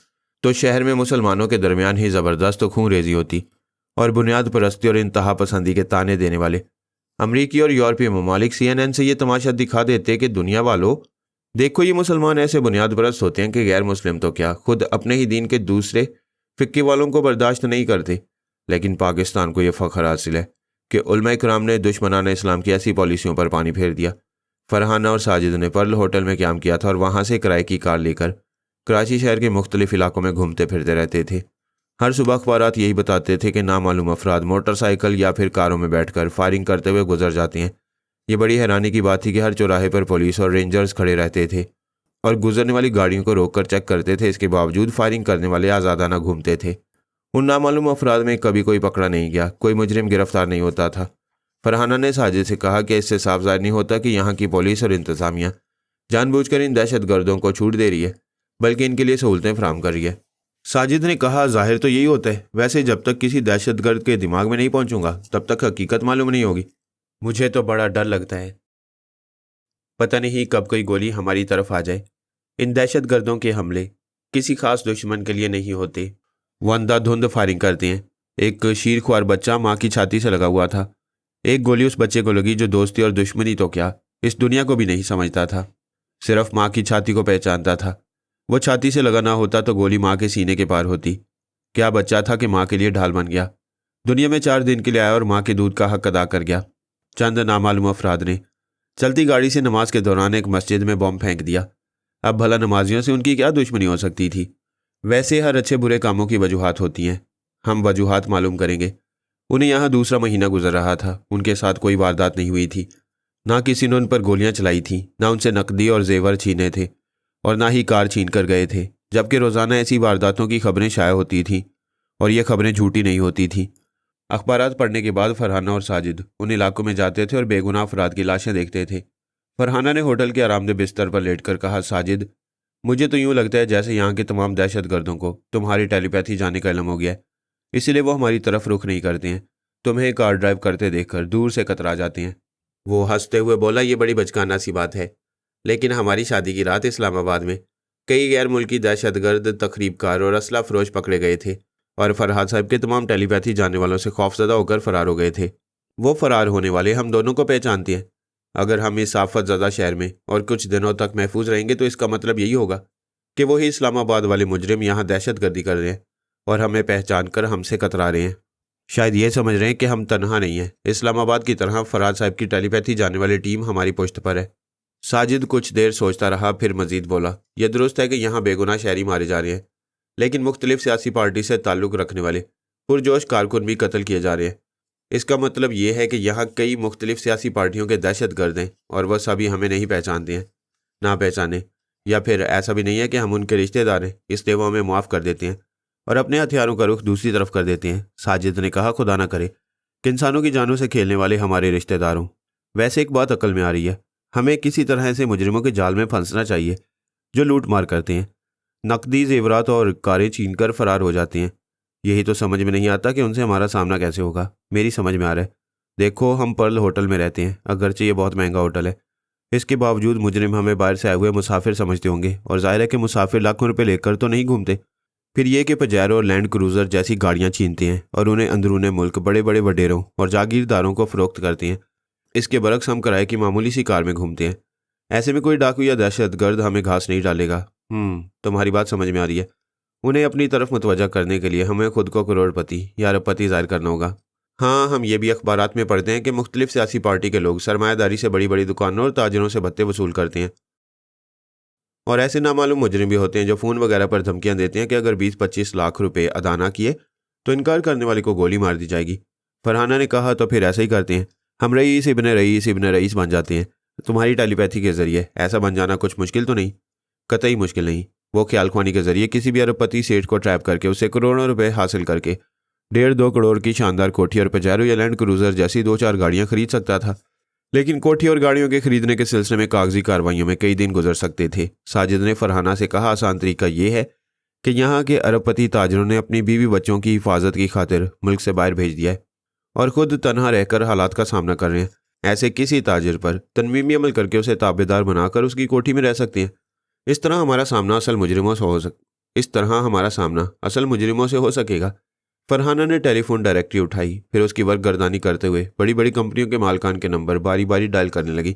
तो शहर में मुसलमानों के दरमियान ही ज़बरदस्त खून रेजी होती और बुनियाद परस्ती और इंतहा पसंदी के ताने देने वाले अमरीकी और यूरोपीय ममालिक CNN से ये तमाशा दिखा देते कि दुनिया वालों देखो, ये मुसलमान ऐसे बुनियाद परस्त होते हैं कि गैर मुस्लिम तो क्या खुद अपने ही दीन के दूसरे फ़िक्की वालों को बर्दाश्त नहीं करते। लेकिन पाकिस्तान को यह फ़ख्र हासिल है कि उलमा इकराम ने दुश्मनाना इस्लाम की ऐसी पॉलिसियों पर पानी फेर दिया। फरहाना और साजिद ने पर्ल होटल में क़याम किया था और वहाँ से किराए की कार लेकर कराची शहर के मुख्तलिफ इलाकों में घूमते फिरते रहते थे। हर सुबह अखबारात यही बताते थे कि नामालूम अफराद मोटरसाइकिल या फिर कारों में बैठकर फायरिंग करते हुए गुजर जाते हैं। ये बड़ी हैरानी की बात थी कि हर चौराहे पर पुलिस और रेंजर्स खड़े रहते थे और गुजरने वाली गाड़ियों को रोककर चेक करते थे। इसके बावजूद फायरिंग करने वाले आज़ादाना घूमते थे। उन नामालूम अफराद में कभी कोई पकड़ा नहीं गया, कोई मुजरिम गिरफ्तार नहीं होता था। फरहाना ने साजिद से कहा कि इससे साफ ज़ाहिर नहीं होता कि यहाँ की पुलिस और इंतज़ामिया जानबूझकर इन दहशतगर्दों को छूट दे रही है, बल्कि इनके लिए सहूलतें फराहम कर रही है। साजिद ने कहा, जाहिर तो यही होता है, वैसे जब तक किसी दहशतगर्द के दिमाग में नहीं पहुंचूंगा तब तक हकीकत मालूम नहीं होगी। मुझे तो बड़ा डर लगता है, पता नहीं कब कोई गोली हमारी तरफ आ जाए। इन दहशतगर्दों के हमले किसी खास दुश्मन के लिए नहीं होते, वो अंधाधुंध फायरिंग करते हैं। एक शीरख्वार बच्चा माँ की छाती से लगा हुआ था। एक गोली उस बच्चे को लगी जो दोस्ती और दुश्मनी तो क्या इस दुनिया को भी नहीं समझता था, सिर्फ माँ की छाती को पहचानता था। वो छाती से लगा ना होता तो गोली माँ के सीने के पार होती। क्या बच्चा था कि माँ के लिए ढाल बन गया। दुनिया में 4 दिन के लिए आया और माँ के दूध का हक अदा कर गया। चंद नामालूम अफराद ने चलती गाड़ी से नमाज के दौरान एक मस्जिद में बम फेंक दिया। अब भला नमाजियों से उनकी क्या दुश्मनी हो सकती थी। वैसे हर अच्छे बुरे कामों की वजूहात होती हैं, हम वजूहात मालूम करेंगे। उन्हें यहाँ दूसरा महीना गुजर रहा था, उनके साथ कोई वारदात नहीं हुई थी। ना किसी ने उन पर गोलियां चलाई थी, ना उनसे नकदी और जेवर छीने थे और ना ही कार छीन कर गए थे। जबकि रोज़ाना ऐसी वारदातों की खबरें शाया होती थीं और ये खबरें झूठी नहीं होती थीं। अखबारात पढ़ने के बाद फरहाना और साजिद उन इलाकों में जाते थे और बेगुनाह अफराद की लाशें देखते थे। फरहाना ने होटल के आरामदेह बिस्तर पर लेटकर कहा, साजिद, मुझे तो यूँ लगता है जैसे यहाँ के तमाम दहशतगर्दों को तुम्हारी टेलीपैथी जाने का इल्म हो गया है, इसीलिए वो हमारी तरफ रुख नहीं करते हैं। तुम्हें कार ड्राइव करते देखकर दूर से कतरा जाते हैं। वो हंसते हुए बोला, ये बड़ी बचकाना सी बात है, लेकिन हमारी शादी की रात इस्लामाबाद में कई गैर मुल्की दहशतगर्द, तखरीबकार और असला फरोश पकड़े गए थे और फरहाद साहब के तमाम टेलीपैथी जानने वालों से खौफजदा होकर फरार हो गए थे। वो फरार होने वाले हम दोनों को पहचानते हैं। अगर हम इस आफतज़दा शहर में और कुछ दिनों तक महफूज रहेंगे तो इसका मतलब यही होगा कि वही इस्लामाबाद वाले मुजरिम यहाँ दहशतगर्दी कर रहे हैं और हमें पहचान कर हमसे कतरा रहे हैं। शायद ये समझ रहे हैं कि हम तनहा नहीं हैं। इस्लामाबाद की तरह फरहाद साहब की टेलीपैथी जानने वाली टीम हमारी पुश्त पर है। साजिद कुछ देर सोचता रहा, फिर मजीद बोला, यह दुरुस्त है कि यहाँ बेगुनाह शहरी मारे जा रहे हैं, लेकिन मुख्तलिफ सियासी पार्टी से ताल्लुक़ रखने वाले पुरजोश कारकुन भी कत्ल किए जा रहे हैं। इसका मतलब ये है कि यहाँ कई मुख्तलिफ सियासी पार्टियों के दहशतगर्द हैं और वह सभी हमें नहीं पहचानते हैं, ना पहचाने, या फिर ऐसा भी नहीं है कि हम उनके रिश्तेदार हैं, इसलिए वो हमें माफ़ कर देते हैं और अपने हथियारों का रुख दूसरी तरफ कर देते हैं। साजिद ने कहा, खुदा ना करे कि इंसानों की जानों से खेलने वाले हमारे रिश्तेदार हों। वैसे एक बात अकल में आ रही है, हमें किसी तरह ऐसे मुजरिमों के जाल में फंसना चाहिए जो लूट मार करते हैं, नकदी जेवरात और कारें छीन कर फरार हो जाते हैं। यही तो समझ में नहीं आता कि उनसे हमारा सामना कैसे होगा। मेरी समझ में आ रहा है। देखो, हम पर्ल होटल में रहते हैं, अगरचे ये बहुत महंगा होटल है, इसके बावजूद मुजरिम हमें बाहर से आए हुए मुसाफिर समझते होंगे और जाहिर है कि मुसाफिर लाखों रुपए लेकर तो नहीं घूमते। फिर ये कि पजेरो और लैंड क्रूज़र जैसी गाड़ियाँ छीनते हैं और उन्हें अंदरूने मुल्क बड़े बड़े वडेरों और जागीरदारों को फ़रोख्त करते हैं। इसके बरक्स हम किराए की मामूली सी कार में घूमते हैं। ऐसे में कोई डाकू या दहशतगर्द हमें घास नहीं डालेगा। तुम्हारी बात समझ में आ रही है। उन्हें अपनी तरफ मुतवज्जा करने के लिए हमें खुद को करोड़पति या अरबपति ज़ाहिर करना होगा। हाँ, हम ये भी अखबारात में पढ़ते हैं कि मुख्तलिफ सियासी पार्टी के लोग सरमायादारी से बड़ी बड़ी दुकानों और ताजरों से भत्ते वसूल करते हैं और ऐसे नामालूम मुजरिम भी होते हैं जो फ़ोन वगैरह पर धमकियां देते हैं कि अगर 20-25 लाख रुपए अदा ना किए तो इनकार करने वाले को गोली मार दी जाएगी। फरहाना ने कहा, तो फिर ऐसा ही करते हैं, हम रईस इब्न रईस बन जाते हैं तुम्हारी टेलीपैथी के ज़रिए। ऐसा बन जाना कुछ मुश्किल तो नहीं? कतई मुश्किल नहीं। वो ख्याल ख्वानी के ज़रिए किसी भी अरबपति सेठ को ट्रैप करके उससे करोड़ों रुपए हासिल करके 1.5-2 करोड़ की शानदार कोठी और पजेरो या लैंड क्रूज़र जैसी 2-4 गाड़ियाँ खरीद सकता था। लेकिन कोठी और गाड़ियों के खरीदने के सिलसिले में कागजी कार्रवाइयों में कई दिन गुजर सकते थे। साजिद ने फरहाना से कहा, आसान तरीका यह है कि यहाँ के अरबपति ताजरों ने अपनी बीवी बच्चों की हिफाजत की खातिर मुल्क से बाहर भेज दिया है और ख़ुद तनहा रहकर हालात का सामना कर रहे हैं। ऐसे किसी ताजिर पर तनवीमी अमल करके उसे ताबेदार बनाकर उसकी कोठी में रह सकते हैं। इस तरह हमारा सामना असल मुजरिमों से हो सकेगा। फरहाना ने टेलीफोन डायरेक्टरी उठाई, फिर उसकी वर्कगर्दानी करते हुए बड़ी बड़ी कंपनियों के मालकान के नंबर बारी बारी डायल करने लगी।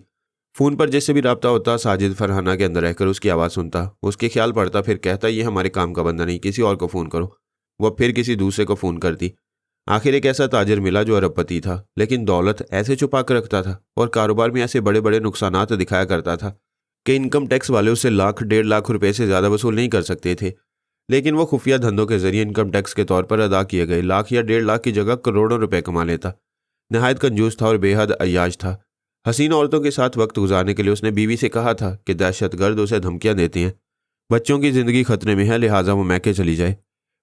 फ़ोन पर जिससे भी रब्ता होता साजिद फरहाना के अंदर रहकर उसकी आवाज़ सुनता, उसके ख्याल पड़ता, फिर कहता, ये हमारे काम का बंदा नहीं, किसी और को फ़ोन करो। वह फिर किसी दूसरे को फ़ोन करती। आखिर एक ऐसा ताजिर मिला जो अरबपति था, लेकिन दौलत ऐसे छुपा कर रखता था और कारोबार में ऐसे बड़े बड़े नुकसानात दिखाया करता था कि इनकम टैक्स वाले उससे लाख 1.5 लाख रुपए से ज़्यादा वसूल नहीं कर सकते थे। लेकिन वो खुफिया धंधों के जरिए इनकम टैक्स के तौर पर अदा किए गए लाख या 1.5 लाख की जगह करोड़ों रुपए कमा लेता। नहायत कंजूस था और बेहद अय्याश था। हसीन औरतों के साथ वक्त गुजारने के लिए उसने बीवी से कहा था कि दहशतगर्द उसे धमकियां देते हैं, बच्चों की ज़िंदगी खतरे में है, लिहाजा वो मैके चली जाए।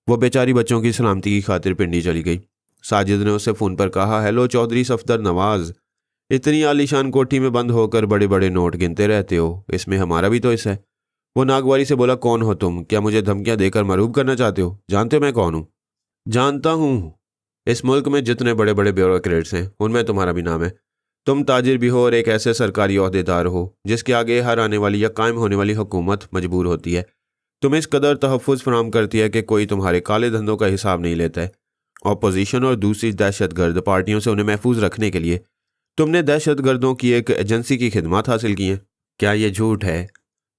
वो बेचारी बच्चों की सलामती की खातिर पिंडी चली गई। साजिद ने उससे फ़ोन पर कहा, हेलो चौधरी सफदर नवाज, इतनी आलीशान कोठी में बंद होकर बड़े बड़े नोट गिनते रहते हो, इसमें हमारा भी तो हिस्सा है। वो नागवारी से बोला, कौन हो तुम? क्या मुझे धमकियां देकर मरूब करना चाहते हो? जानते हो मैं कौन हूँ? जानता हूँ। इस मुल्क में जितने बड़े बड़े ब्यूरोक्रेट्स हैं उनमें तुम्हारा भी नाम है। तुम ताजिर भी हो और एक ऐसे सरकारी ओहदेदार हो जिसके आगे हर आने वाली या कायम होने वाली हुकूमत मजबूर होती है। तुम इस कदर तहफ़्फ़ुज़ फराहम करती है कि कोई तुम्हारे काले धंधों का हिसाब नहीं लेता है। अपोजिशन और दूसरी दहशतगर्द पार्टियों से उन्हें महफूज रखने के लिए तुमने दहशतगर्दों की एक एजेंसी की खिदमत हासिल की है। क्या ये झूठ है?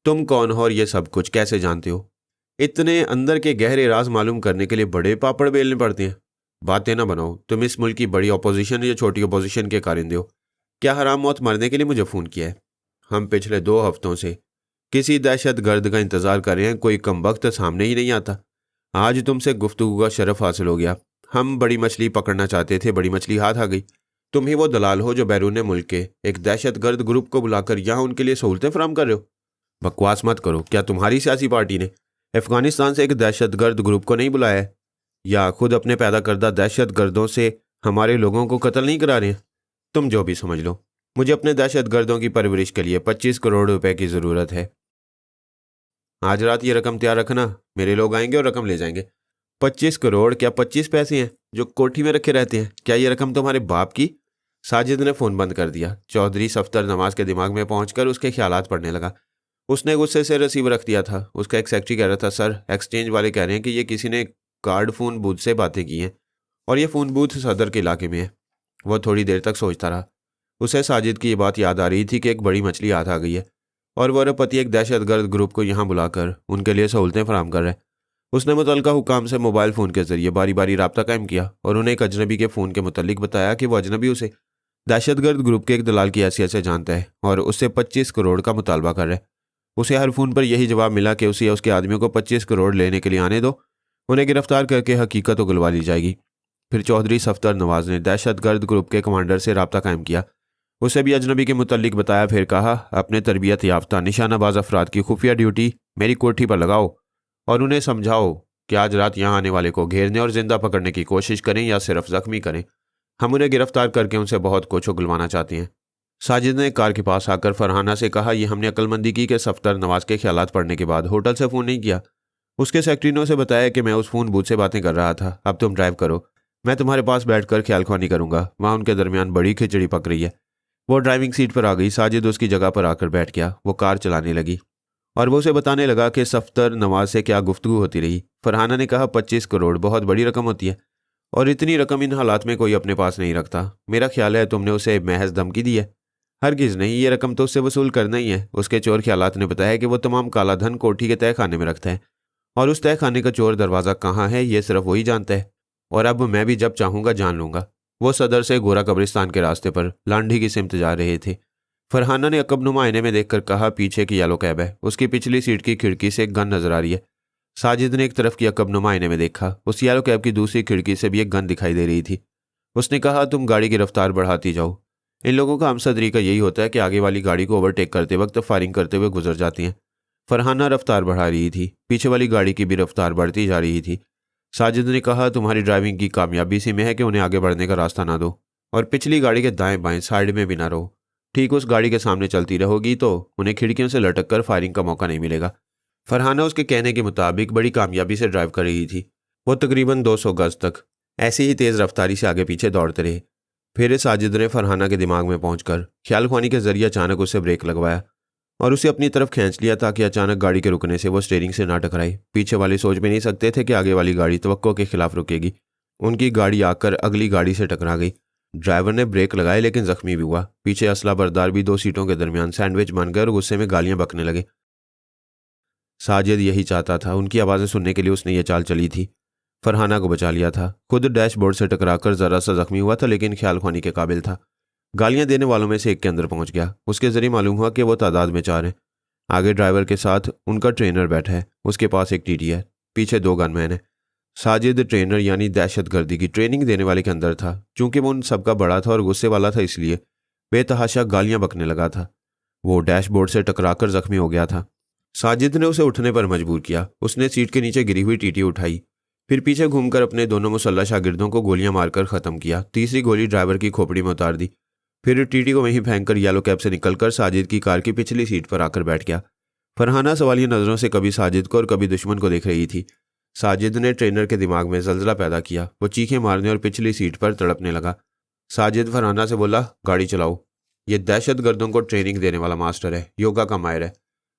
तुम कौन हो और ये सब कुछ कैसे जानते हो? इतने अंदर के गहरे राज मालूम करने के लिए बड़े पापड़ बेलने पड़ते हैं। बातें ना बनाओ। तुम इस मुल्क की बड़ी अपोजिशन या छोटी अपोजिशन के कारिंदे हो। क्या हराम मौत मरने के लिए मुझे फ़ोन किया है? हम पिछले 2 हफ्तों से किसी दहशतगर्द का इंतज़ार कर रहे हैं, कोई कमबख्त सामने ही नहीं आता। आज तुमसे गुफ्तगू का शरफ हासिल हो गया। हम बड़ी मछली पकड़ना चाहते थे, बड़ी मछली हाथ आ गई। तुम ही वो दलाल हो जो बैरून मुल्क के एक दहशतगर्द ग्रुप को बुलाकर यहाँ उनके लिए सहूलतें फराहम कर रहे हो। बकवास मत करो। क्या तुम्हारी सियासी पार्टी ने अफगानिस्तान से एक दहशतगर्द ग्रुप को नहीं बुलाया है, या खुद अपने पैदा करदा दहशतगर्दों से हमारे लोगों को कत्ल नहीं करा रहे हैं? तुम जो भी समझ लो, मुझे अपने दहशतगर्दों की परवरिश के लिए 25 करोड़ रुपए की ज़रूरत है। आज रात ये रकम तैयार रखना, मेरे लोग आएंगे और रकम ले जाएंगे। 25 करोड़ क्या 25 पैसे हैं जो कोठी में रखे रहते हैं? क्या ये रकम तुम्हारे बाप की? साजिद ने फ़ोन बंद कर दिया। चौधरी सफदर नवाज के दिमाग में पहुंचकर उसके ख्यालात पड़ने लगा। उसने गुस्से से रिसीवर रख दिया था। उसका एक सेक्रेटरी कह रहा था, सर एक्सचेंज वाले कह रहे हैं कि ये किसी ने कार्ड फ़ोन बूथ से बातें की हैं और ये फ़ोन बूथ सदर के इलाके में है। वह थोड़ी देर तक सोचता रहा। उसे साजिद की ये बात याद आ रही थी कि एक बड़ी मछली हाथ आ गई है और वह अरबपति एक दहशतगर्द ग्रुप को यहाँ बुलाकर उनके लिए सहूलतें फराहम कर रहे हैं। उसने मुतल्लिका हुकाम से मोबाइल फ़ोन के ज़रिए बारी बारी रब्ता कायम किया और उन्हें एक अजनबी के फ़ोन के मुतल्लिक बताया कि वह अजनबी उसे दहशतगर्द ग्रुप के एक दलाल की हैसियत से जानता है और उससे 25 करोड़ का मुतालबा कर रहा है। उसे हर फ़ोन पर यही जवाब मिला कि उसे या उसके आदमियों को 25 करोड़ लेने के लिए आने दो, उन्हें गिरफ्तार करके हकीकत उगलवा ली जाएगी। फिर चौधरी सफ्तर नवाज ने दहशतगर्द ग्रुप के कमांडर से रब्ता कायम किया। उसे भी अजनबी के मुतल्लिक बताया। फिर कहा, अपने तरबियत याफ्ता निशानाबाज अफराद की खुफिया ड्यूटी मेरी कोठी पर लगाओ और उन्हें समझाओ कि आज रात यहाँ आने वाले को घेरने और जिंदा पकड़ने की कोशिश करें या सिर्फ जख्मी करें। हम उन्हें गिरफ्तार करके उनसे बहुत कुछ उगलवाना चाहते हैं। साजिद ने कार के पास आकर फरहाना से कहा, यह हमने अक्लमंदी की कि सफ्तर नवाज के ख्यालात पढ़ने के बाद होटल से फ़ोन नहीं किया। उसके सेक्रेटरी ने उसे बताया कि मैं उस फ़ोन बूथ से बातें कर रहा था। अब तुम ड्राइव करो, मैं तुम्हारे पास बैठकर ख्याल ख्वानी करूंगा। वहाँ उनके दरमियान बड़ी खिचड़ी पक रही है। वो ड्राइविंग सीट पर आ गई। साजिद उसकी जगह पर आकर बैठ गया। वो कार चलाने लगी और वो उसे बताने लगा कि सफ्तर नवाज से क्या गुफ्तगू होती रही। फरहाना ने कहा, 25 करोड़ बहुत बड़ी रकम होती है और इतनी रकम इन हालात में कोई अपने पास नहीं रखता। मेरा ख्याल है तुमने उसे महज धमकी दी है। हरगिज़ नहीं, ये रकम तो उससे वसूल करना ही है। उसके चोर ख्यालात ने बताया कि वो तमाम काला धन कोठी के तय खाने में रखता है और उस तय खाने का चोर दरवाज़ा कहाँ है ये सिर्फ वही जानता है। और अब मैं भी जब चाहूँगा जान लूँगा। वो सदर से गोरा कब्रिस्तान के रास्ते पर लांढी की सिमत जा रहे थे। फरहाना ने अकबनुमा आईने में देखकर कहा, पीछे की येलो कैब है, उसकी पिछली सीट की खिड़की से एक गन नजर आ रही है। साजिद ने एक तरफ की अकबनुमा आईने में देखा। उस येलो कैब की दूसरी खिड़की से भी एक गन दिखाई दे रही थी। उसने कहा, तुम गाड़ी की रफ्तार बढ़ाती जाओ। इन लोगों का हमसा तरीका यही होता है कि आगे वाली गाड़ी को ओवरटेक करते वक्त फायरिंग करते हुए गुजर जाती हैं। फरहाना रफ्तार बढ़ा रही थी। पीछे वाली गाड़ी की भी रफ्तार बढ़ती जा रही थी। साजिद ने कहा, तुम्हारी ड्राइविंग की कामयाबी इसी में है कि उन्हें आगे बढ़ने का रास्ता ना दो और पिछली गाड़ी के दाएं बाएं साइड में भी ना रहो। ठीक उस गाड़ी के सामने चलती रहोगी तो उन्हें खिड़कियों से लटक कर फायरिंग का मौका नहीं मिलेगा। फरहाना उसके कहने के मुताबिक बड़ी कामयाबी से ड्राइव कर रही थी। वो तकरीबन 200 गज तक ऐसी ही तेज़ रफ्तारी से आगे पीछे दौड़ते रहे। फिर साजिद ने फरहाना के दिमाग में पहुंचकर ख्याल ख्वानी के जरिए अचानक उससे ब्रेक लगवाया और उसे अपनी तरफ खींच लिया ताकि अचानक गाड़ी के रुकने से वो स्टीयरिंग से ना टकराए। पीछे वाले सोच भी नहीं सकते थे कि आगे वाली गाड़ी तवक्को के खिलाफ रुकेगी। उनकी गाड़ी आकर अगली गाड़ी से टकरा गई। ड्राइवर ने ब्रेक लगाए लेकिन जख्मी भी हुआ। पीछे असला बरदार भी 2 सीटों के दरमियान सैंडविच बन गए और गुस्से में गालियां बकने लगे। साजिद यही चाहता था। उनकी आवाज़ें सुनने के लिए उसने ये चाल चली थी। फरहाना को बचा लिया था। खुद डैशबोर्ड से टकराकर ज़रा सा जख्मी हुआ था लेकिन ख्याल ख्वानी के काबिल था। गालियां देने वालों में से एक के अंदर पहुंच गया। उसके जरिए मालूम हुआ कि वो तादाद में 4 हैं। आगे ड्राइवर के साथ उनका ट्रेनर बैठा है। उसके पास एक टीटी है। पीछे 2 गनमैन है। साजिद ट्रेनर यानी दहशतगर्दी की ट्रेनिंग देने वाले के अंदर था। चूंकि वो उन सबका बड़ा था और गुस्से वाला था, इसलिए बेतहाशा गालियां बकने लगा था। वो डैशबोर्ड से टकराकर जख्मी हो गया था। साजिद ने उसे उठने पर मजबूर किया। उसने सीट के नीचे गिरी हुई टीटी उठाई, फिर पीछे घूमकर अपने दोनों मुसल्लह शागिर्दों को गोलियां मारकर ख़त्म किया। तीसरी गोली ड्राइवर की खोपड़ी में उतार दी। फिर टीटी को वहीं फेंककर येलो कैब से निकलकर साजिद की कार की पिछली सीट पर आकर बैठ गया। फरहाना सवालिया नज़रों से कभी साजिद को और कभी दुश्मन को देख रही थी। साजिद ने ट्रेनर के दिमाग में जल्जला पैदा किया। वो चीखें मारने और पिछली सीट पर तड़पने लगा। साजिद फरहाना से बोला, गाड़ी चलाओ। ये दहशतगर्दों को ट्रेनिंग देने वाला मास्टर है, योगा का माहिर है।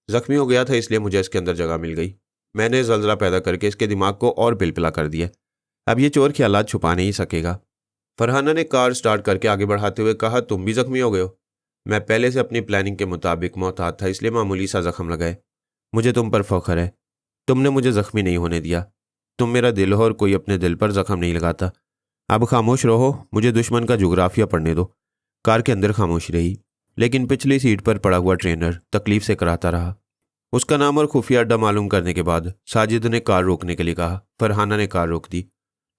जख्मी हो गया था इसलिए मुझे इसके अंदर जगह मिल गई। मैंने जल्जला पैदा करके इसके दिमाग को और पिलपिला कर दिया। अब ये चोर ख्यालात छुपा नहीं सकेगा। फरहाना ने कार स्टार्ट करके आगे बढ़ाते हुए कहा, तुम भी जख्मी हो गए हो। मैं पहले से अपनी प्लानिंग के मुताबिक मोहतात था, इसलिए मामूली सा जख्म लगाए। मुझे तुम पर फख्र है। तुमने मुझे जख्मी नहीं होने दिया। तुम मेरा दिल हो और कोई अपने दिल पर जख्म नहीं लगाता। अब खामोश रहो, मुझे दुश्मन का जोग्राफिया पढ़ने दो। कार के अंदर खामोशी रही, लेकिन पिछली सीट पर पड़ा हुआ ट्रेनर तकलीफ से कराता रहा। उसका नाम और खुफिया अड्डा मालूम करने के बाद साजिद ने कार रोकने के लिए कहा। फरहाना ने कार रोक दी।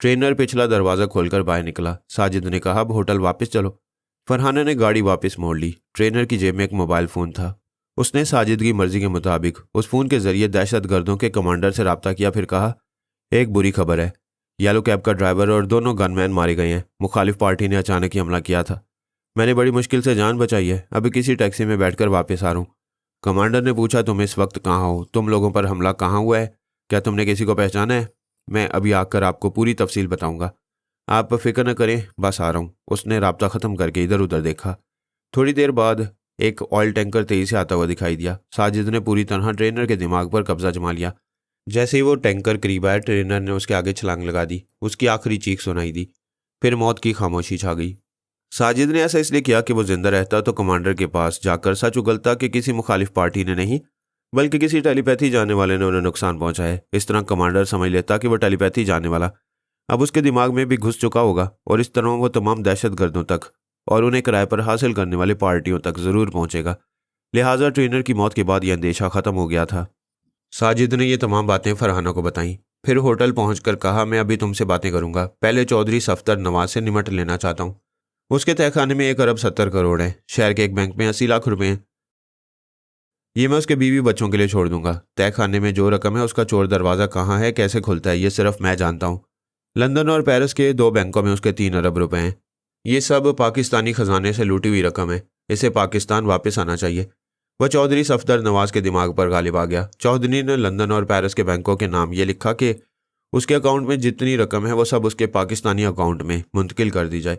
ट्रेनर पिछला दरवाज़ा खोलकर बाहर निकला। साजिद ने कहा, अब होटल वापस चलो। फरहाना ने गाड़ी वापस मोड़ ली। ट्रेनर की जेब में एक मोबाइल फ़ोन था। उसने साजिद की मर्जी के मुताबिक उस फ़ोन के जरिए दहशतगर्दों के कमांडर से रब्ता किया। फिर कहा, एक बुरी खबर है, येलो कैब का ड्राइवर और दोनों गनमैन मारे गए हैं। मुखालिफ पार्टी ने अचानक ही हमला किया था। मैंने बड़ी मुश्किल से जान बचाई है। अभी किसी टैक्सी में बैठकर वापस आ रहा हूँ। कमांडर ने पूछा, तुम इस वक्त कहाँ हो? तुम लोगों पर हमला कहाँ हुआ है? क्या तुमने किसी को पहचाना है? मैं अभी आकर आपको पूरी तफसील बताऊंगा। आप फिक्र न करें, बस आ रहा हूँ। उसने राब्ता ख़त्म करके इधर उधर देखा। थोड़ी देर बाद एक ऑयल टैंकर तेजी से आता हुआ दिखाई दिया। साजिद ने पूरी तरह ट्रेनर के दिमाग पर कब्जा जमा लिया। जैसे ही वो टैंकर करीब आया, ट्रेनर ने उसके आगे छलांग लगा दी। उसकी आखिरी चीख सुनाई दी। फिर मौत की खामोशी छा गई। साजिद ने ऐसा इसलिए किया कि वो जिंदा रहता तो कमांडर के पास जाकर सच उगलता कि किसी मुखालिफ पार्टी ने नहीं बल्कि किसी टेलीपैथी जानने वाले ने उन्हें नुकसान पहुंचाया है। इस तरह कमांडर समझ लेता कि वो टेलीपैथी जानने वाला अब उसके दिमाग में भी घुस चुका होगा और इस तरह वो तमाम दहशतगर्दों तक और उन्हें किराए पर हासिल करने वाली पार्टियों तक ज़रूर पहुंचेगा। लिहाजा ट्रेनर की मौत के बाद यह अंदेशा ख़त्म हो गया था। साजिद ने ये तमाम बातें फरहाना को बताईं। फिर होटल पहुंचकर कहा, मैं अभी तुमसे बातें करूंगा, पहले चौधरी सफदर नवाज से निमट लेना चाहता हूँ। उसके तहखाने में 1 अरब 70 करोड़ है। शहर के एक बैंक में 80 लाख रुपए हैं। ये मैं उसके बीवी बच्चों के लिए छोड़ दूंगा। तहखाने में जो रकम है उसका चोर दरवाज़ा कहाँ है, कैसे खुलता है, ये सिर्फ मैं जानता हूँ। लंदन और पेरिस के 2 बैंकों में उसके 3 अरब रुपए हैं। ये सब पाकिस्तानी खजाने से लूटी हुई रकम है। इसे पाकिस्तान वापस आना चाहिए। वह चौधरी सफदर नवाज के दिमाग पर गालिब आ गया। चौधरी ने लंदन और पेरिस के बैंकों के नाम ये लिखा कि उसके अकाउंट में जितनी रकम है वो सब उसके पाकिस्तानी अकाउंट में मुंतकिल कर दी जाए।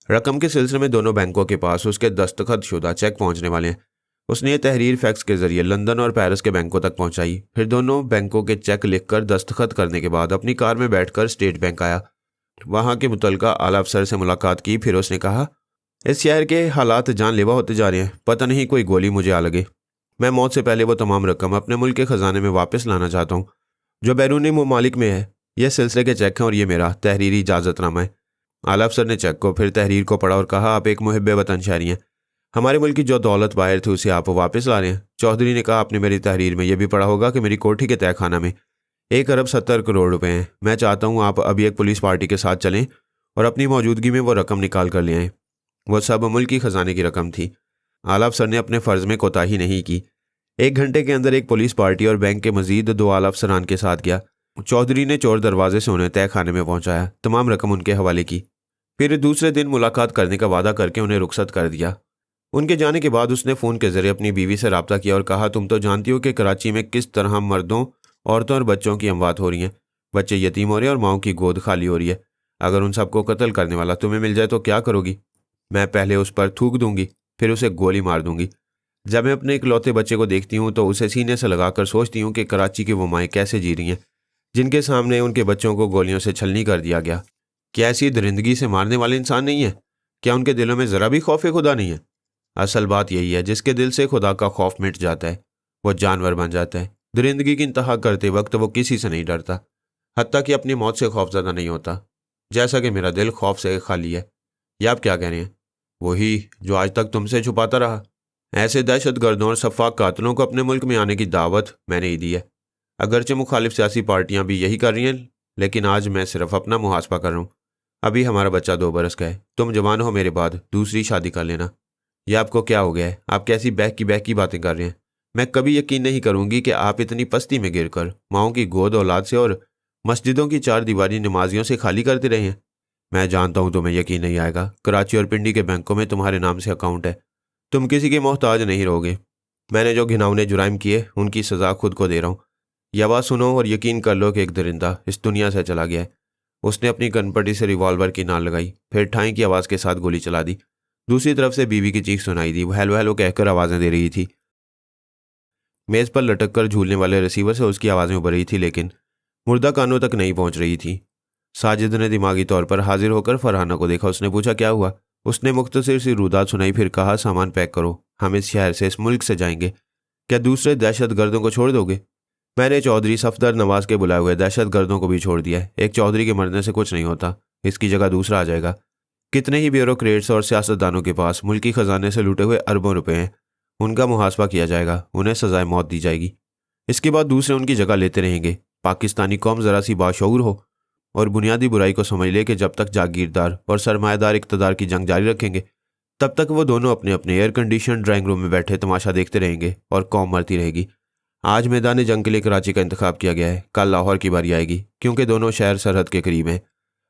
रकम के सिलसिले में दोनों बैंकों के पास उसके दस्तखत शुदा चेक पहुंचने वाले हैं। उसने ये तहरीर फैक्स के जरिए लंदन और पेरिस के बैंकों तक पहुंचाई। फिर दोनों बैंकों के चेक लिखकर दस्तखत करने के बाद अपनी कार में बैठकर स्टेट बैंक आया। वहां के मुतलका आला अफसर से मुलाकात की। फिर उसने कहा, इस शहर के हालात जानलेवा होते जा रहे हैं, पता नहीं कोई गोली मुझे आ लगे। मैं मौत से पहले वो तमाम रकम अपने मुल्क के खजाने में वापस लाना चाहता हूँ जो बैरूनी ममालिक में है। यह सिलसिले के चेक हैं और ये मेरा तहरीरी इजाज़तनामा है। आला अफसर ने चेक को फिर तहरीर को पढ़ा और कहा, आप एक मुहिब वतन शहरी हैं। हमारे मुल्क की जो दौलत बाहर थी उसे आप वापस ला रहे हैं। चौधरी ने कहा, आपने मेरी तहरीर में यह भी पढ़ा होगा कि मेरी कोठी के तहखाना में 1 अरब 70 करोड़ रुपए हैं। मैं चाहता हूँ आप अभी एक पुलिस पार्टी के साथ चलें और अपनी मौजूदगी में वो रकम निकाल कर ले आएँ। वह सब मुल्क की खजाने की रकम थी। आला अफसर ने अपने फ़र्ज़ में कोताही नहीं की। 1 घंटे के अंदर एक पुलिस पार्टी और बैंक के मजीद 2 आला अफसरान के साथ गया। चौधरी ने चोर दरवाजे से उन्हें तहखाने में पहुंचाया, तमाम रकम उनके हवाले की। फिर दूसरे दिन मुलाकात करने का वादा करके उन्हें रुखसत कर दिया। उनके जाने के बाद उसने फ़ोन के जरिए अपनी बीवी से रब्ता किया और कहा, तुम तो जानती हो कि कराची में किस तरह मर्दों, औरतों और बच्चों की अमवात हो रही हैं। बच्चे यतीम हो रहे हैं और माओं की गोद खाली हो रही है। अगर उन सबको कत्ल करने वाला तुम्हें मिल जाए तो क्या करोगी? मैं पहले उस पर थूक दूंगी, फिर उसे गोली मार दूंगी। जब मैं अपने इकलौते बच्चे को देखती हूँ तो उसे सीने से लगाकर सोचती हूँ कि कराची की वो माएँ कैसे जी रही हैं जिनके सामने उनके बच्चों को गोलियों से छलनी कर दिया गया। क्या ऐसी दरिंदगी से मारने वाले इंसान नहीं है? क्या उनके दिलों में ज़रा भी खौफ खुदा नहीं है? असल बात यही है, जिसके दिल से खुदा का खौफ मिट जाता है वो जानवर बन जाता है। दरिंदगी की इंतहा करते वक्त वो किसी से नहीं डरता, हत्ता कि अपनी मौत से खौफजदा नहीं होता। जैसा कि मेरा दिल खौफ से खाली है। या आप क्या कह रहे हैं? वही जो आज तक तुमसे छुपाता रहा। ऐसे दहशतगर्दों और सफाक कातलों को अपने मुल्क में आने की दावत मैंने ही दी है। अगरचे मुखालिफ सियासी पार्टियां भी यही कर रही हैं, लेकिन आज मैं सिर्फ अपना मुहासबा कर रहा हूँ। अभी हमारा बच्चा 2 बरस का है। तुम जवान हो, मेरे बाद दूसरी शादी कर लेना। यह आपको क्या हो गया है? आप कैसी बहकी बातें कर रहे हैं? मैं कभी यकीन नहीं करूंगी कि आप इतनी पस्ती में गिरकर माओं की गोद औलाद से और मस्जिदों की 4 दीवारी नमाजियों से खाली करते रहे हैं। मैं जानता हूं तुम्हें यकीन नहीं आएगा। कराची और पिंडी के बैंकों में तुम्हारे नाम से अकाउंट है। तुम किसी के मोहताज नहीं रहोगे। मैंने जो घिनौने जुराइम किए उनकी सज़ा खुद को दे रहा हूँ। यह आवाज़ सुनो और यकीन कर लो कि एक दरिंदा इस दुनिया से चला गया है। उसने अपनी कनपटी से रिवॉल्वर की नाल लगाई, फिर ठाई की आवाज़ के साथ गोली चला दी। दूसरी तरफ से बीवी की चीख सुनाई दी। वह हेलो हेलो कहकर आवाज़ें दे रही थी। मेज़ पर लटक कर झूलने वाले रिसीवर से उसकी आवाज़ें उभर रही थी, लेकिन मुर्दा कानों तक नहीं पहुंच रही थी। साजिद ने दिमागी तौर पर हाजिर होकर फरहाना को देखा। उसने पूछा, क्या हुआ? उसने मुख्तसर सी रुदात सुनाई, फिर कहा, सामान पैक करो, हम इस शहर से, इस मुल्क से जाएंगे। क्या दूसरे दहशतगर्दों को छोड़ दोगे? मैंने चौधरी सफदर नवाज के बुलाए हुए दहशतगर्दों को भी छोड़ दिया है। एक चौधरी के मरने से कुछ नहीं होता, इसकी जगह दूसरा आ जाएगा। कितने ही ब्यूरोक्रेट्स और सियासतदानों के पास मुल्की खजाने से लूटे हुए अरबों रुपए हैं। उनका मुहासबा किया जाएगा, उन्हें सजाए मौत दी जाएगी। इसके बाद दूसरे उनकी जगह लेते रहेंगे। पाकिस्तानी कौम ज़रा सी बाशऊर हो और बुनियादी बुराई को समझ ले कि जब तक जागीरदार और सरमायादार इक़्तिदार की जंग जारी रखेंगे तब तक वो दोनों अपने अपने एयर कंडीशन ड्राइंग रूम में बैठे तमाशा देखते रहेंगे और कौम मरती रहेगी। आज मैदान जंग के लिए कराची का इंतखाब किया गया है। कल लाहौर की बारी आएगी, क्योंकि दोनों शहर सरहद के करीब हैं।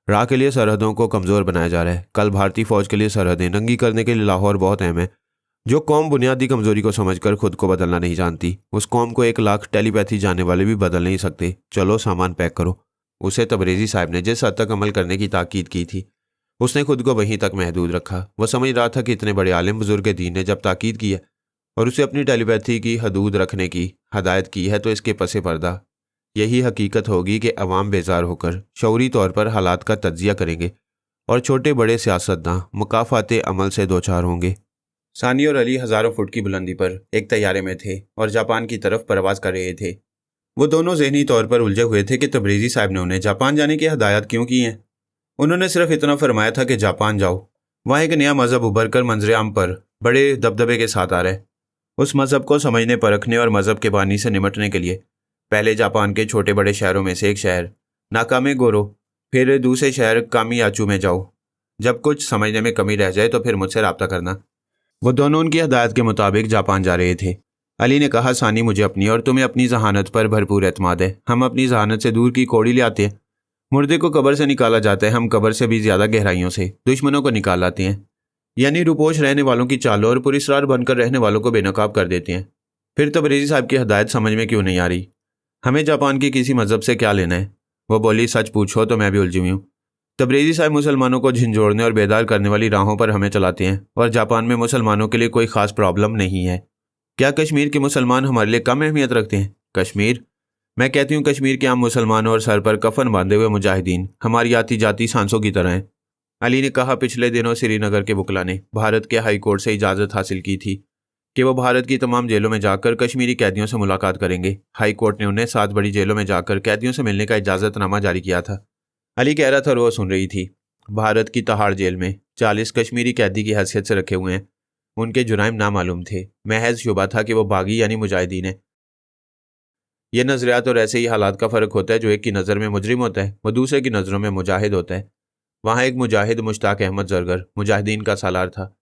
राह के लिए सरहदों को कमज़ोर बनाया जा रहा है। कल भारतीय फ़ौज के लिए सरहदें नंगी करने के लिए लाहौर बहुत अहम है। जो कौम बुनियादी कमज़ोरी को समझकर खुद को बदलना नहीं जानती, उस कौम को 1 लाख टेलीपैथी जानने वाले भी बदल नहीं सकते। चलो सामान पैक करो। उसे तबरेज़ी साहब ने जिस हद तक अमल करने की ताकीद की थी, उसने खुद को वहीं तक महदूद रखा। वह समझ रहा था कि इतने बड़े आलिम बुजुर्ग दीन ने जब ताकीद की है और उसे अपनी टेलीपैथी की हदूद रखने की हदायत की है, तो इसके पसे पर्दा यही हकीकत होगी कि अवाम बेजार होकर शऊरी तौर पर हालात का तज्जिया करेंगे और छोटे बड़े सियासतदान मुकाफाते अमल से दो चार होंगे। सानी और अली हज़ारों फुट की बुलंदी पर एक तैयारे में थे और जापान की तरफ परवाज़ कर रहे थे। वो दोनों ज़हनी तौर पर उलझे हुए थे कि तबरेज़ी साहब ने उन्हें जापान जाने की हदायत क्यों की है। उन्होंने सिर्फ इतना फरमाया था कि जापान जाओ, वहाँ एक नया मज़हब उभर कर मंजर आम पर बड़े दबदबे के साथ आ रहा है। उस मज़हब को समझने, परखने और मज़हब के बानी से निमटने के लिए पहले जापान के छोटे बड़े शहरों में से एक शहर नाकामे गोरो, फिर दूसरे शहर कामियाचू में जाओ। जब कुछ समझने में कमी रह जाए तो फिर मुझसे रब्ता करना। वो दोनों उनकी हदायत के मुताबिक जापान जा रहे थे। अली ने कहा, सानी, मुझे अपनी और तुम्हें अपनी जहानत पर भरपूर एतमाद है। हम अपनी जहानत से दूर की कौड़ी ले आते हैं। मुर्दे को कब्र से निकाला जाता है, हम कब्र से भी ज्यादा गहराइयों से दुश्मनों को निकाल लाते हैं। यानी रुपोश रहने वालों की चालों और पुरस्कार बनकर रहने वालों को बेनकाब कर देते हैं। फिर तबरेज़ी साहब की हदायत समझ में क्यों नहीं आ रही? हमें जापान की किसी मजहब से क्या लेना है? वो बोली, सच पूछो तो मैं भी उलझी हुई हूँ। तबरेज़ी साहब मुसलमानों को झिंझोड़ने और बेदार करने वाली राहों पर हमें चलाते हैं, और जापान में मुसलमानों के लिए कोई खास प्रॉब्लम नहीं है। क्या कश्मीर के मुसलमान हमारे लिए कम अहमियत रखते हैं? कश्मीर? मैं कहती हूँ कश्मीर के आम मुसलमान और सर पर कफन बांधे हुए मुजाहिदीन हमारी आती जाती सांसों की तरह हैं। अली ने कहा, पिछले दिनों श्रीनगर के वकला ने भारत के हाई कोर्ट से इजाज़त हासिल की थी कि वो भारत की तमाम जेलों में जाकर कश्मीरी कैदियों से मुलाकात करेंगे। हाई कोर्ट ने उन्हें 7 बड़ी जेलों में जाकर कैदियों से मिलने का इजाज़तनामा जारी किया था। अली कह रहा था और वो सुन रही थी। भारत की तहाड़ जेल में 40 कश्मीरी कैदी की हैसियत से रखे हुए हैं। उनके जुराइम नामालूम थे, महज शुबा था कि वो बागी यानी मुजाहिदीन है। यह नजरियात और ऐसे ही हालात का फ़र्क होता है। जो एक की नज़र में मुजरिम होता है वो दूसरे की नज़रों में मुजाहिद होता है। वहाँ एक मुजाहिद मुश्ताक अहमद जरगर मुजाहिदीन का सालार था।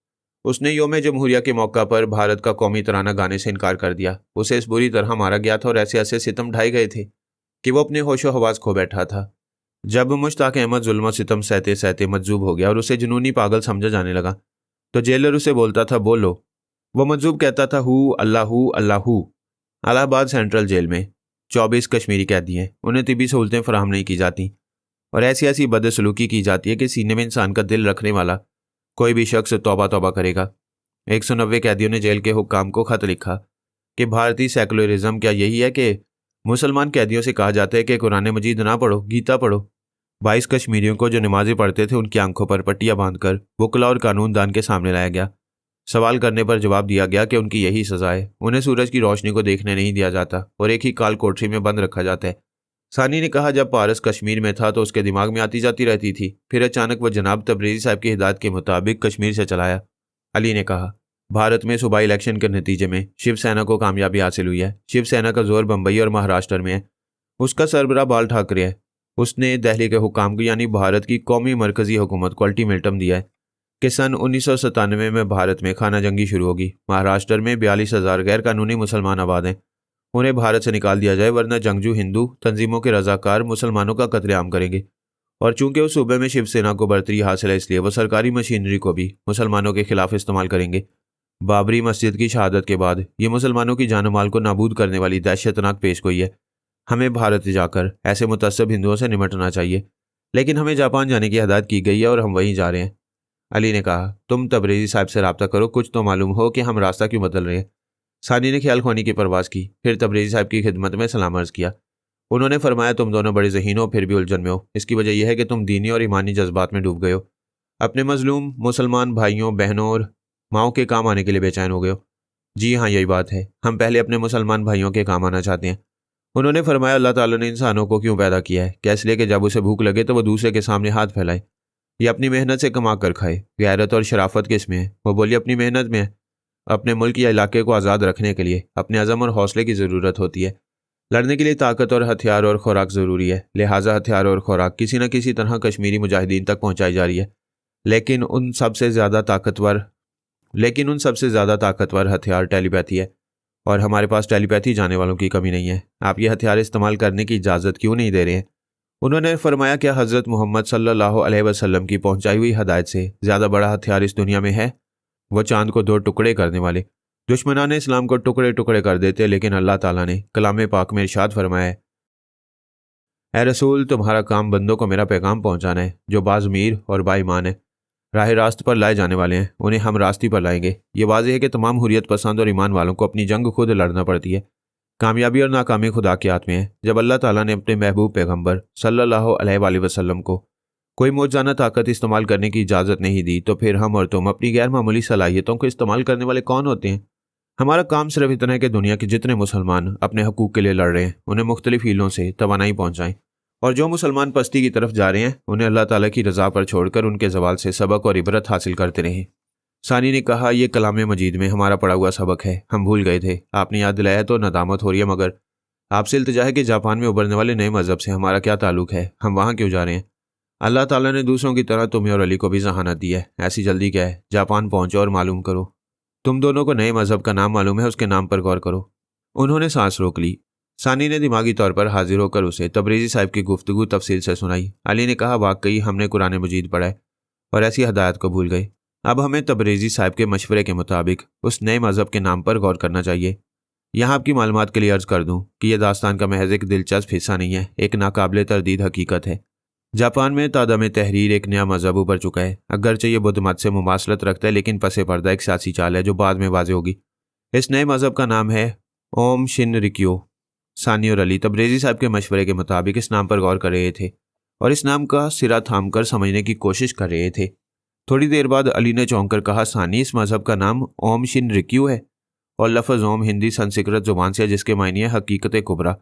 उसने योम जमहूरिया के मौका पर भारत का कौमी तराना गाने से इनकार कर दिया। उसे इस बुरी तरह मारा गया था और ऐसे ऐसे सितम ढाए गए थे कि वो अपने होशो हवास खो बैठा था। जब मुश्ताक अहमद जुल्म सितम सहते सहते मजजूब हो गया और उसे जुनूनी पागल समझा जाने लगा तो जेलर उसे बोलता था, बोलो। वो मजजूब कहता था, हु अल्लाहू अल्लाहू। इलाहाबाद सेंट्रल जेल में 24 कश्मीरी कैदी हैं। उन्हें तिबी सहूलतें फराहम नहीं की जाती और ऐसी ऐसी बदसलूकी की जाती है कि सीने में इंसान का दिल रखने वाला कोई भी शख्स तौबा तौबा करेगा। 190 कैदियों ने जेल के हुक्काम को खत लिखा कि भारतीय सेकुलरिज्म क्या यही है कि मुसलमान कैदियों से कहा जाता है कि कुरान मजीद ना पढ़ो, गीता पढ़ो। 22 कश्मीरियों को जो नमाजें पढ़ते थे उनकी आंखों पर पट्टियां बांधकर वकला और कानूनदान के सामने लाया गया। सवाल करने पर जवाब दिया गया कि उनकी यही सजा है। उन्हें सूरज की रोशनी को देखने नहीं दिया जाता और एक ही काल कोठरी में बंद रखा जाता है। सानी ने कहा, जब पारस कश्मीर में था तो उसके दिमाग में आती जाती रहती थी, फिर अचानक वह जनाब तबरेज़ी साहब की हिदायत के मुताबिक कश्मीर से चलाया। अली ने कहा, भारत में सूबाई इलेक्शन के नतीजे में शिवसेना को कामयाबी हासिल हुई है। शिवसेना का जोर बम्बई और महाराष्ट्र में है। उसका सरबराह बाल ठाकरे है। उसने दिल्ली के हुकाम को यानी भारत की कौमी मरकजी हुकूमत को अल्टीमेटम दिया है कि सन 1997 में भारत में खाना जंगी शुरू होगी। महाराष्ट्र में 42,000 गैर कानूनी मुसलमान आबाद हैं। उन्हें भारत से निकाल दिया जाए, वरना जंगजू हिंदू तंजीमों के रजाकार मुसलमानों का कत्लेआम करेंगे। और चूंकि उस सूबे में शिवसेना को बर्तरी हासिल है, इसलिए वो सरकारी मशीनरी को भी मुसलमानों के खिलाफ इस्तेमाल करेंगे। बाबरी मस्जिद की शहादत के बाद ये मुसलमानों की जान माल को नाबूद करने वाली दहशतनाक पेशगोई है। हमें भारत जाकर ऐसे मुतअस्सब हिंदुओं से निपटना चाहिए, लेकिन हमें जापान जाने की हदायत की गई है और हम वहीं जा रहे हैं। अली ने कहा, तुम तबरेज़ी साहब से रब्ता करो, कुछ तो मालूम हो कि हम रास्ता क्यों बदल रहे हैं। सानी ने ख्याल खोनी की परवाज़ की, फिर तबरेज़ी साहब की खिदमत में सलाम अर्ज़ किया। उन्होंने फरमाया, तुम दोनों बड़े ज़हीन हो फिर भी उलझन में हो। इसकी वजह यह है कि तुम दीनी और ईमानी जज्बात में डूब गए हो। अपने मजलूम मुसलमान भाइयों बहनों और माओं के काम आने के लिए बेचैन हो गए हो। जी हाँ, यही बात है। हम पहले अपने मुसलमान भाइयों के काम आना चाहते हैं। उन्होंने फरमाया, अल्लाह ताला ने इंसानों को क्यों पैदा किया है? क्या इसलिए कि जब उसे भूख लगे तो वह दूसरे के सामने हाथ फैलाए या अपनी मेहनत से कमा कर खाए? गैरत और शराफत किस में है? वो बोली, अपनी मेहनत में है। अपने मुल्क या इलाके को आज़ाद रखने के लिए अपने अज़म और हौसले की ज़रूरत होती है। लड़ने के लिए ताकत और हथियार और खुराक ज़रूरी है। लिहाजा हथियार और खुराक किसी न किसी तरह कश्मीरी मुजाहिदीन तक पहुँचाई जा रही है। लेकिन उन सबसे ज़्यादा ताकतवर हथियार टेलीपैथी है, और हमारे पास टेलीपैथी जाने वालों की कमी नहीं है। आप ये हथियार इस्तेमाल करने की इजाज़त क्यों नहीं दे रहे हैं? उन्होंने फरमाया, क्या हज़रत मोहम्मद सल्लल्लाहु अलैहि वसल्लम की पहुंचाई हुई हदायत से ज़्यादा बड़ा हथियार इस दुनिया में है? वो चांद को 2 टुकड़े करने वाले दुश्मनान इस्लाम को टुकड़े टुकड़े कर देते, लेकिन अल्लाह ताला ने कलाम पाक में इरशाद फरमाया है, ए रसूल, तुम्हारा काम बंदों को मेरा पैगाम पहुंचाना है। जो बाज़मीर और बाईमान है, राह रास्त पर लाए जाने वाले हैं, उन्हें हम रास्ते पर लाएंगे। ये वाज़ेह है कि तमाम हुर्रियत पसंद और ईमान वालों को अपनी जंग खुद लड़ना पड़ती है। कामयाबी और नाकामी खुदा के हाथ में है। जब अल्लाह ताला ने अपने महबूब पैगंबर सल्लल्लाहु अलैहि वसल्लम को कोई मौजूदा ताकत इस्तेमाल करने की इजाज़त नहीं दी, तो फिर हम और तुम अपनी गैर मामूली सलाहियतों को इस्तेमाल करने वाले कौन होते हैं? हमारा काम सिर्फ इतना है कि दुनिया के जितने मुसलमान अपने हकूक़ के लिए लड़ रहे हैं उन्हें मुख्तलिफ हीलों से तवानाई पहुँचाएँ, और जो मुसलमान पस्ती की तरफ जा रहे हैं उन्हें अल्लाह ताला की रज़ा पर छोड़कर उनके ज़वाल से सबक और इबरत हासिल करते रहें। सानी ने कहा, यह कलाम मजीद में हमारा पढ़ा हुआ सबक है, हम भूल गए थे। आपने याद दिलाया तो नदामत हो रही है, मगर आपसे इल्तिजा है कि जापान में उभरने वाले नए मजहब से हमारा क्या ताल्लुक है, हम वहाँ क्यों जा रहे हैं? अल्लाह ताला ने दूसरों की तरह तुम्हें और अली को भी जहानत दी है, ऐसी जल्दी क्या है? जापान पहुंचो और मालूम करो। तुम दोनों को नए मजहब का नाम मालूम है, उसके नाम पर गौर करो। उन्होंने सांस रोक ली। सानी ने दिमागी तौर पर हाजिर होकर उसे तबरेज़ी साहब की गुफ्तगू तफसील से सुनाई। अली ने कहा, वाकई हमने कुरान मजीद पढ़ा है और ऐसी हदायत को भूल गए। अब हमें तबरेज़ी साहब के मशवरे के मुताबिक उस नए मजहब के नाम पर गौर करना चाहिए। यहाँ आपकी मालूमात के लिए अर्ज़ कर दूँ कि यह दास्तान का महज एक दिलचस्प हिस्सा नहीं है, एक नाकाबिले तरदीद हकीकत है। जापान में तादम तहरीर एक नया मजहब उभर चुका है। अगरचे ये बुद्ध मत से मुमासलत रखता है, लेकिन पसे पर्दा एक सियासी चाल है जो बाद में वाज़ेह होगी। इस नए मजहब का नाम है ओम शिनरिक्यो। सानी और अली तबरेज़ी साहब के मशवरे के मुताबिक इस नाम पर गौर कर रहे थे और इस नाम का सिरा थाम कर समझने की कोशिश कर रहे थे। थोड़ी देर बाद अली ने चौंक कर कहा, सानी, इस मजहब का नाम ओम शिनरिक्यो है और लफ्ज़ ओम हिंदी संस्कृत जुबान से है, जिसके मायने है हकीकत कुबरा।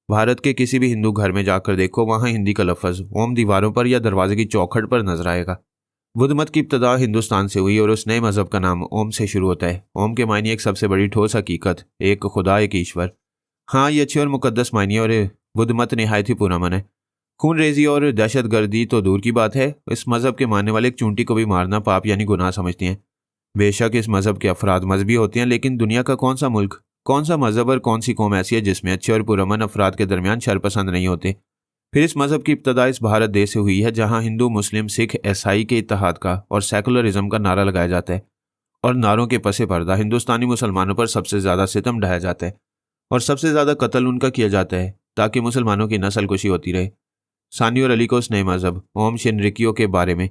भारत के किसी भी हिंदू घर में जाकर देखो, वहाँ हिंदी का लफ्ज़ ओम दीवारों पर या दरवाजे की चौखट पर नजर आएगा। बुद्ध मत की इब्तदा हिंदुस्तान से हुई और उस नए मजहब का नाम ओम से शुरू होता है। ओम के मायने एक सबसे बड़ी ठोस हकीकत, एक खुदा, एक ईश्वर। हाँ, ये अच्छे और मुकद्दस मायने और बुद्ध मत निहायत ही पुरअमन है। खून रेजी और दहशत गर्दी तो दूर की बात है, इस मजहब के मानने वाले एक चूंटी को भी मारना पाप यानी गुनाह समझते हैं। बेशक इस मजहब के अफराद मजहबी होते हैं, लेकिन दुनिया का कौन सा मुल्क, कौन सा मजहब और कौन सी कौम ऐसी है जिसमें अच्छे और पुरअमन अफराद के दरमियान शरपसंद नहीं होते? फिर इस मजहब की इब्तदा इस भारत देश से हुई है, जहाँ हिंदू, मुस्लिम, सिख, ईसाई के इत्तेहाद का और सेकुलरिज्म का नारा लगाया जाता है और नारों के पसे पर्दा हिंदुस्तानी मुसलमानों पर सबसे ज़्यादा सितम ढाया जाता है और सबसे ज़्यादा कत्ल उनका किया जाता है ताकि मुसलमानों की नस्ल कुशी होती रहे। सानी और अली को उस नए मजहब ओम शिनरिक्यो के बारे में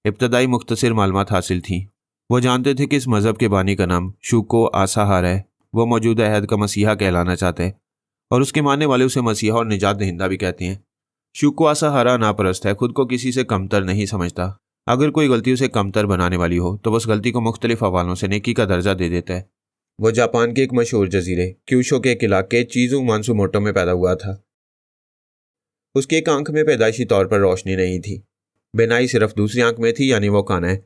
इब्तदाई मुख्तसर मालूमात हासिल थी। वो जानते थे कि इस मजहब के बानी का नाम शूको आसाहारा है। वो मौजूदा अहद का मसीहा कहलाना चाहता है और उसके मानने वाले उसे मसीहा और निजात दहिंदा भी कहते हैं। शूको आसाहारा नापरस्त है, खुद को किसी से कमतर नहीं समझता। अगर कोई गलती उसे कमतर बनाने वाली हो तो उस गलती को मुख्तलिफ हवालों से नेकी का दर्जा दे देता है। वो जापान के एक मशहूर जजीरे क्यूशो के एक इलाके चीजू मानसुमोटो में पैदा हुआ था। उसकी एक आंख में पैदाइशी तौर पर रोशनी नहीं थी, बेनाई सिर्फ दूसरी आंख में थी, यानी वो काना है।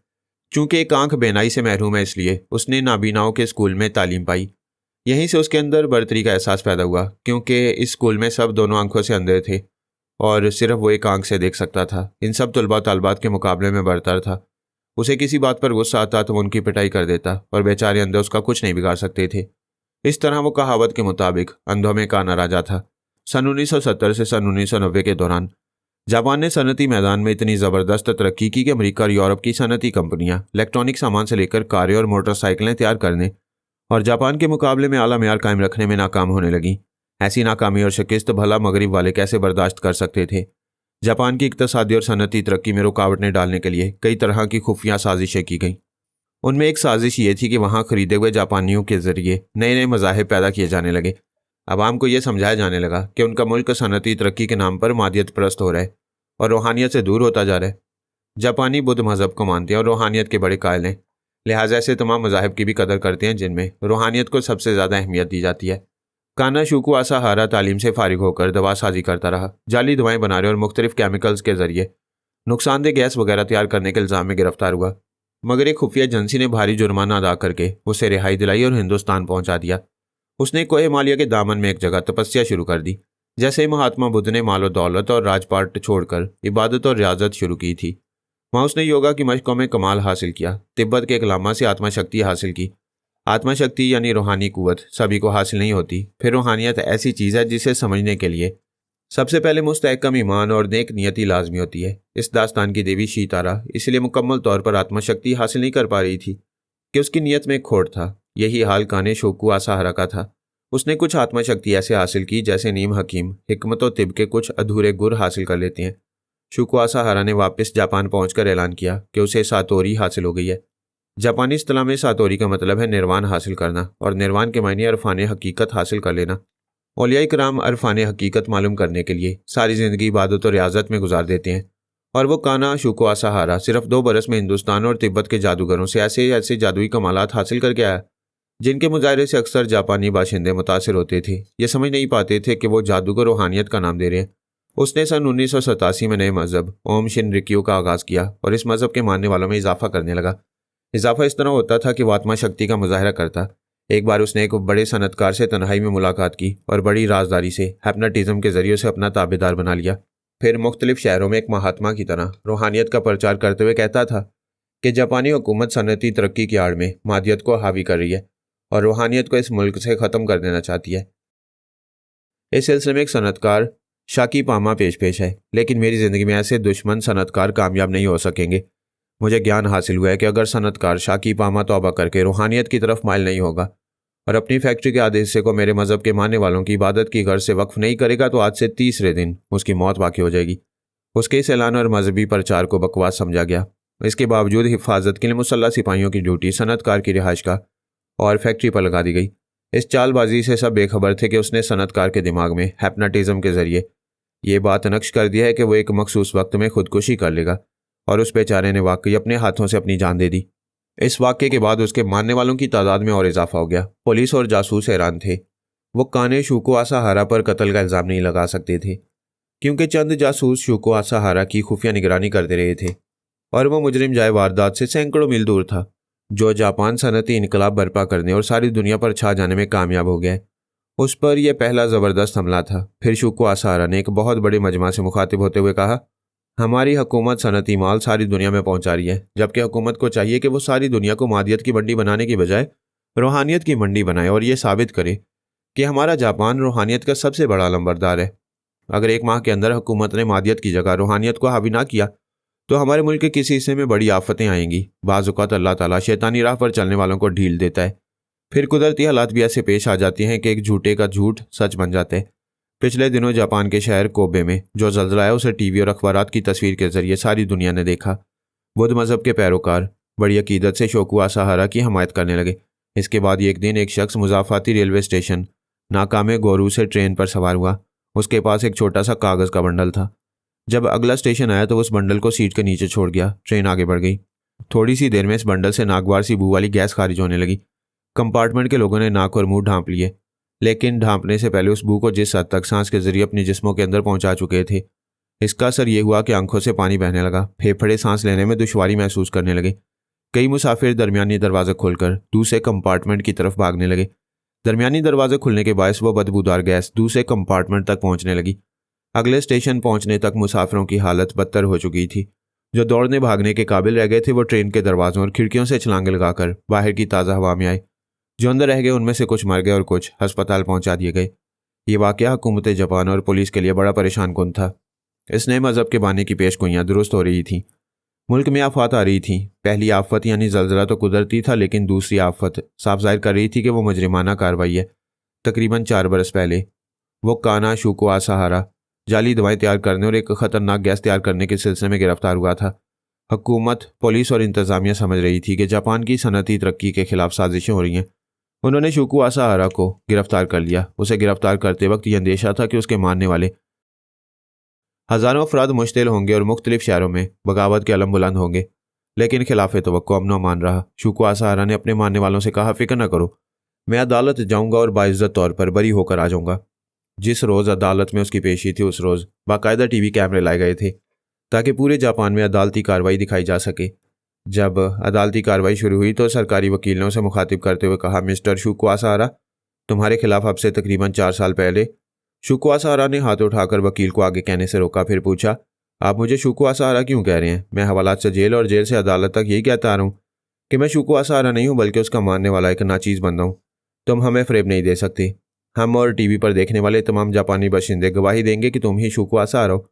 चूंकि एक आंख बेनाई से महरूम है, इसलिए उसने नाबीनाओं के स्कूल में तालीम पाई। यहीं से उसके अंदर बर्तरी का एहसास पैदा हुआ, क्योंकि इस स्कूल में सब दोनों आंखों से अंधे थे और सिर्फ वो एक आंख से देख सकता था। इन सब तलबा तालबात के मुकाबले में बरतर था। उसे किसी बात पर गुस्सा आता तो वो उनकी पिटाई कर देता और बेचारे अंधे उसका कुछ नहीं बिगाड़ सकते थे। इस तरह वो कहावत के मुताबिक अंधों में काना राजा था। सन 1970 से सन 1990 के दौरान जापान ने सनती मैदान में इतनी ज़बरदस्त तरक्की की कि अमेरिका और यूरोप की सनती कंपनियां इलेक्ट्रॉनिक सामान से लेकर कारें और मोटरसाइकिलें तैयार करने और जापान के मुकाबले में आला मेयार कायम रखने में नाकाम होने लगी। ऐसी नाकामी और शिकस्त भला मगरिब वाले कैसे बर्दाश्त कर सकते थे? जापान की इक्तसादी और सनती तरक्की में रुकावटें डालने के लिए कई तरह की खुफिया साजिशें की गईं। उनमें एक साजिश ये थी कि वहाँ खरीदे हुए जापानियों के जरिए नए नए मज़ाहिब पैदा किए जाने लगे। अवाम को यह समझाया जाने लगा कि उनका मुल्क सनती तरक्की के नाम पर मादियत परस्त हो रहा है और रूहानियत से दूर होता जा रहा है। जापानी बुद्ध मज़हब को मानते हैं और रूहानियत के बड़े कायल हैं, लिहाजा ऐसे तमाम मज़ाहिब की भी कदर करते हैं जिनमें रूहानियत को सबसे ज़्यादा अहमियत दी जाती है। काना शूकू आसाहारा तालीम से फारिग होकर दवा साजी करता रहा, जाली दवाएं बनाने और मुख्तलिफ केमिकल्स के जरिए नुकसानदेह गैस वगैरह तैयार करने के इल्ज़ाम में गिरफ्तार हुआ, मगर एक खुफिया एजेंसी ने भारी जुर्माना अदा करके उसे रिहाई दिलाई और हिंदुस्तान पहुंचा दिया। उसने कोहे मालिया के दामन में एक जगह तपस्या शुरू कर दी। जैसे ही महात्मा बुद्ध ने मालो दौलत और राजपाट छोड़कर इबादत और रियाजत शुरू की थी, वहाँ उसने योगा की मशकों में कमाल हासिल किया। तिब्बत के एक लामा से आत्मा शक्ति हासिल की। आत्मा शक्ति यानी रूहानी कुव्वत सभी को हासिल नहीं होती। फिर रूहानियत ऐसी चीज़ है जिसे समझने के लिए सबसे पहले मुस्तहकम ईमान और नेक नियति लाजमी होती है। इस दास्तान की देवी शीतारा इसलिए मुकम्मल तौर पर आत्मशक्ति हासिल नहीं कर पा रही थी कि उसकी नीयत में खोट था। यही हाल काने शोकू आसाहारा का था। उसने कुछ आत्मशक्ति ऐसे हासिल की जैसे नीम हकीम हिकमत और तिब के कुछ अधूरे गुर हासिल कर लेते हैं। शोकू आसाहारा ने वापस जापान पहुंचकर ऐलान किया कि उसे सातोरी हासिल हो गई है। जापानी इस्तिलाह में सातोरी का मतलब है निर्वाण हासिल करना और निर्वाण के मायने अरफान हकीकत हासिल कर लेना। औलिया इकराम अरफान हकीकत मालूम करने के लिए सारी ज़िंदगी इबादत और रियाजत में गुजार देते हैं और वो काना शूको आसाहारा सिर्फ 2 बरस में हिंदुस्तान और तिब्बत के जादूगरों से ऐसे ऐसे जादुई कमालात हासिल करके आया जिनके मुजाहरे से अक्सर जापानी बाशिंदे मुतासिर होते थे। ये समझ नहीं पाते थे कि वो जादू को रूहानियत का नाम दे रहे हैं। उसने सन 1987 में नए मजहब ओम शिनरिक्यो का आगाज़ किया और इस मजहब के मानने वालों में इजाफा करने लगा। इजाफा इस तरह होता था कि वो आत्मा शक्ति का मुजाहरा करता, एक बार उसने एक बड़े सनतकार से तन्हाई में मुलाकात की और बड़ी राजदारी से हिप्नोटिज्म के जरिए उसे अपना ताबेदार बना लिया। फिर मुख्तलिफ शहरों में एक महात्मा की तरह रूहानियत का प्रचार करते हुए कहता था कि जापानी हुकूमत सनती तरक्की की आड़ में मादियत को हावी कर रही है और रूहानियत को इस मुल्क से ख़त्म कर देना चाहती है। इस सिलसिले में एक सनतकार शाकी पामा पेश है, लेकिन मेरी ज़िंदगी में ऐसे दुश्मन सनतकार कामयाब नहीं हो सकेंगे। मुझे ज्ञान हासिल हुआ है कि अगर सनतकार शाकी पामा तौबा करके रूहानियत की तरफ माइल नहीं होगा और अपनी फैक्ट्री के आधे हिस्से को मेरे मज़हब के मानने वालों की इबादत की गर्ज से वक्फ नहीं करेगा तो आज से तीसरे दिन उसकी मौत वाक़ई हो जाएगी। उसके इस ऐलान और मजहबी प्रचार को बकवास समझा गया। इसके बावजूद हिफाजत के लिए मुसल्लह सिपाहियों की ड्यूटी सनतकार की रिहाइश का और फैक्ट्री पर लगा दी गई। इस चालबाजी से सब बेखबर थे कि उसने सनतकार के दिमाग में हिप्नोटिज्म के जरिए ये बात नक्श कर दिया है कि वो एक मखसूस वक्त में खुदकुशी कर लेगा और उस बेचारे ने वाकई अपने हाथों से अपनी जान दे दी। इस वाक़े के बाद उसके मानने वालों की तादाद में और इजाफा हो गया। पुलिस और जासूस हैरान थे। वो काने शूको आसाहारा पर कत्ल का इल्ज़ाम नहीं लगा सकते थे क्योंकि चंद जासूस शूको आसाहारा की खुफिया निगरानी करते रहे थे और वह मुजरिम जाए वारदात से सैकड़ों मील दूर था, जो जापान सनती इनकलाब बर्पा करने और सारी दुनिया पर छा जाने में कामयाब हो गया। उस पर यह पहला ज़बरदस्त हमला था। फिर शूको आसाहारा ने एक बहुत बड़े मजमा से मुखातिब होते हुए कहा, हमारी हुकूमत सनती माल सारी दुनिया में पहुंचा रही है, जबकि हुकूमत को चाहिए कि वो सारी दुनिया को मादियत की मंडी बनाने की बजाय रूहानियत की मंडी बनाए और ये साबित करे कि हमारा जापान रूहानियत का सबसे बड़ा लंबरदार है। अगर एक माह के अंदर हुकूमत ने मादियत की जगह रूहानियत को हावी ना किया तो हमारे मुल्क के किसी हिस्से में बड़ी आफतें आएंगी। बाज़ औक़ात अल्लाह ताला शैतानी राह पर चलने वालों को ढील देता है। फिर कुदरती हालात भी ऐसे पेश आ जाती हैं कि एक झूठे का झूठ सच बन जाता है। पिछले दिनों जापान के शहर कोबे में जो ज़ल्ज़ला आया उसे टीवी और अखबारात की तस्वीर के जरिए सारी दुनिया ने देखा। बुद्ध मज़हब के पैरोकार बड़ी अकीदत से शोकु आसाहारा की हमायत करने लगे। इसके बाद एक दिन एक शख्स मुज़ाफ़ाती रेलवे स्टेशन नाकामे गोरू से ट्रेन पर सवार हुआ। उसके पास एक छोटा सा कागज़ का बंडल था। जब अगला स्टेशन आया तो उस बंडल को सीट के नीचे छोड़ गया। ट्रेन आगे बढ़ गई। थोड़ी सी देर में इस बंडल से नागवार सी बू वाली गैस खारिज होने लगी। कंपार्टमेंट के लोगों ने नाक और मुंह ढांप लिए, लेकिन ढांपने से पहले उस बू को जिस हद तक सांस के जरिए अपने जिस्मों के अंदर पहुंचा चुके थे, इसका असर यह हुआ कि आंखों से पानी बहने लगा। फेफड़े सांस लेने में दुश्वारी महसूस करने लगे। कई मुसाफिर दरमियानी दरवाज़ा खोलकर दूसरे कंपार्टमेंट की तरफ भागने लगे। दरमियानी दरवाजे खुलने के बायस वो बदबूदार गैस दूसरे कंपार्टमेंट तक पहुंचने लगी। अगले स्टेशन पहुंचने तक मुसाफिरों की हालत बदतर हो चुकी थी। जो दौड़ने भागने के काबिल रह गए थे वो ट्रेन के दरवाजों और खिड़कियों से छलांगे लगाकर बाहर की ताज़ा हवा में आए। जो अंदर रह गए उनमें से कुछ मर गए और कुछ अस्पताल पहुंचा दिए गए। ये वाक़या हुकूमत जापान और पुलिस के लिए बड़ा परेशान कुन था। इस नए मज़हब के बानी की पेशगोइयाँ दुरुस्त हो रही थीं। मुल्क में आफत आ रही थी। पहली आफत यानी ज़ल्ज़ला तो कुदरती था, लेकिन दूसरी आफत साफ ज़ाहिर कर रही थी कि वो मुजरिमाना कार्रवाई है। तकरीबन 4 बरस पहले वो काना शूको आसाहारा जाली दवाएं तैयार करने और एक ख़तरनाक गैस तैयार करने के सिलसिले में गिरफ्तार हुआ था। हुकूमत, पुलिस और इंतज़ामिया समझ रही थी कि जापान की सनती तरक्की के खिलाफ साजिशें हो रही हैं। उन्होंने शूको आसाहारा को गिरफ्तार कर लिया। उसे गिरफ्तार करते वक्त यह अंदेशा था कि उसके मानने वाले हज़ारों अफराद मुश्तिल होंगे और मुख्तलिफ शहरों में बगावत के अलम बुलंद होंगे, लेकिन खिलाफ तवक्को अमनो मान रहा। शूको आसाहारा ने अपने मानने वालों से कहा, फ़िक्र न करो, मैं अदालत जाऊँगा और बाइज़्ज़त तौर पर बरी होकर आ जाऊँगा। जिस रोज़ अदालत में उसकी पेशी थी उस रोज़ बाकायदा टीवी कैमरे लाए गए थे ताकि पूरे जापान में अदालती कार्रवाई दिखाई जा सके। जब अदालती कार्रवाई शुरू हुई तो सरकारी वकील ने उसे मुखातिब करते हुए कहा, मिस्टर शूको आसाहारा, तुम्हारे खिलाफ अब से तकरीबन 4 साल पहले। शूको आसाहारा ने हाथ उठाकर वकील को आगे कहने से रोका। फिर पूछा, आप मुझे शूको आसाहारा क्यों कह रहे हैं? मैं हवालात से जेल और जेल से अदालत तक यही कहता आ रहा हूँ कि मैं शूको आसाहारा नहीं हूँ, बल्कि उसका मानने वाला एक नाचीज़ बंदा हूँ। तुम हमें फ़रेब नहीं दे सकते। हम और टीवी पर देखने वाले तमाम जापानी बाशिंदे गवाही देंगे कि तुम ही शूको आसाहारा हो।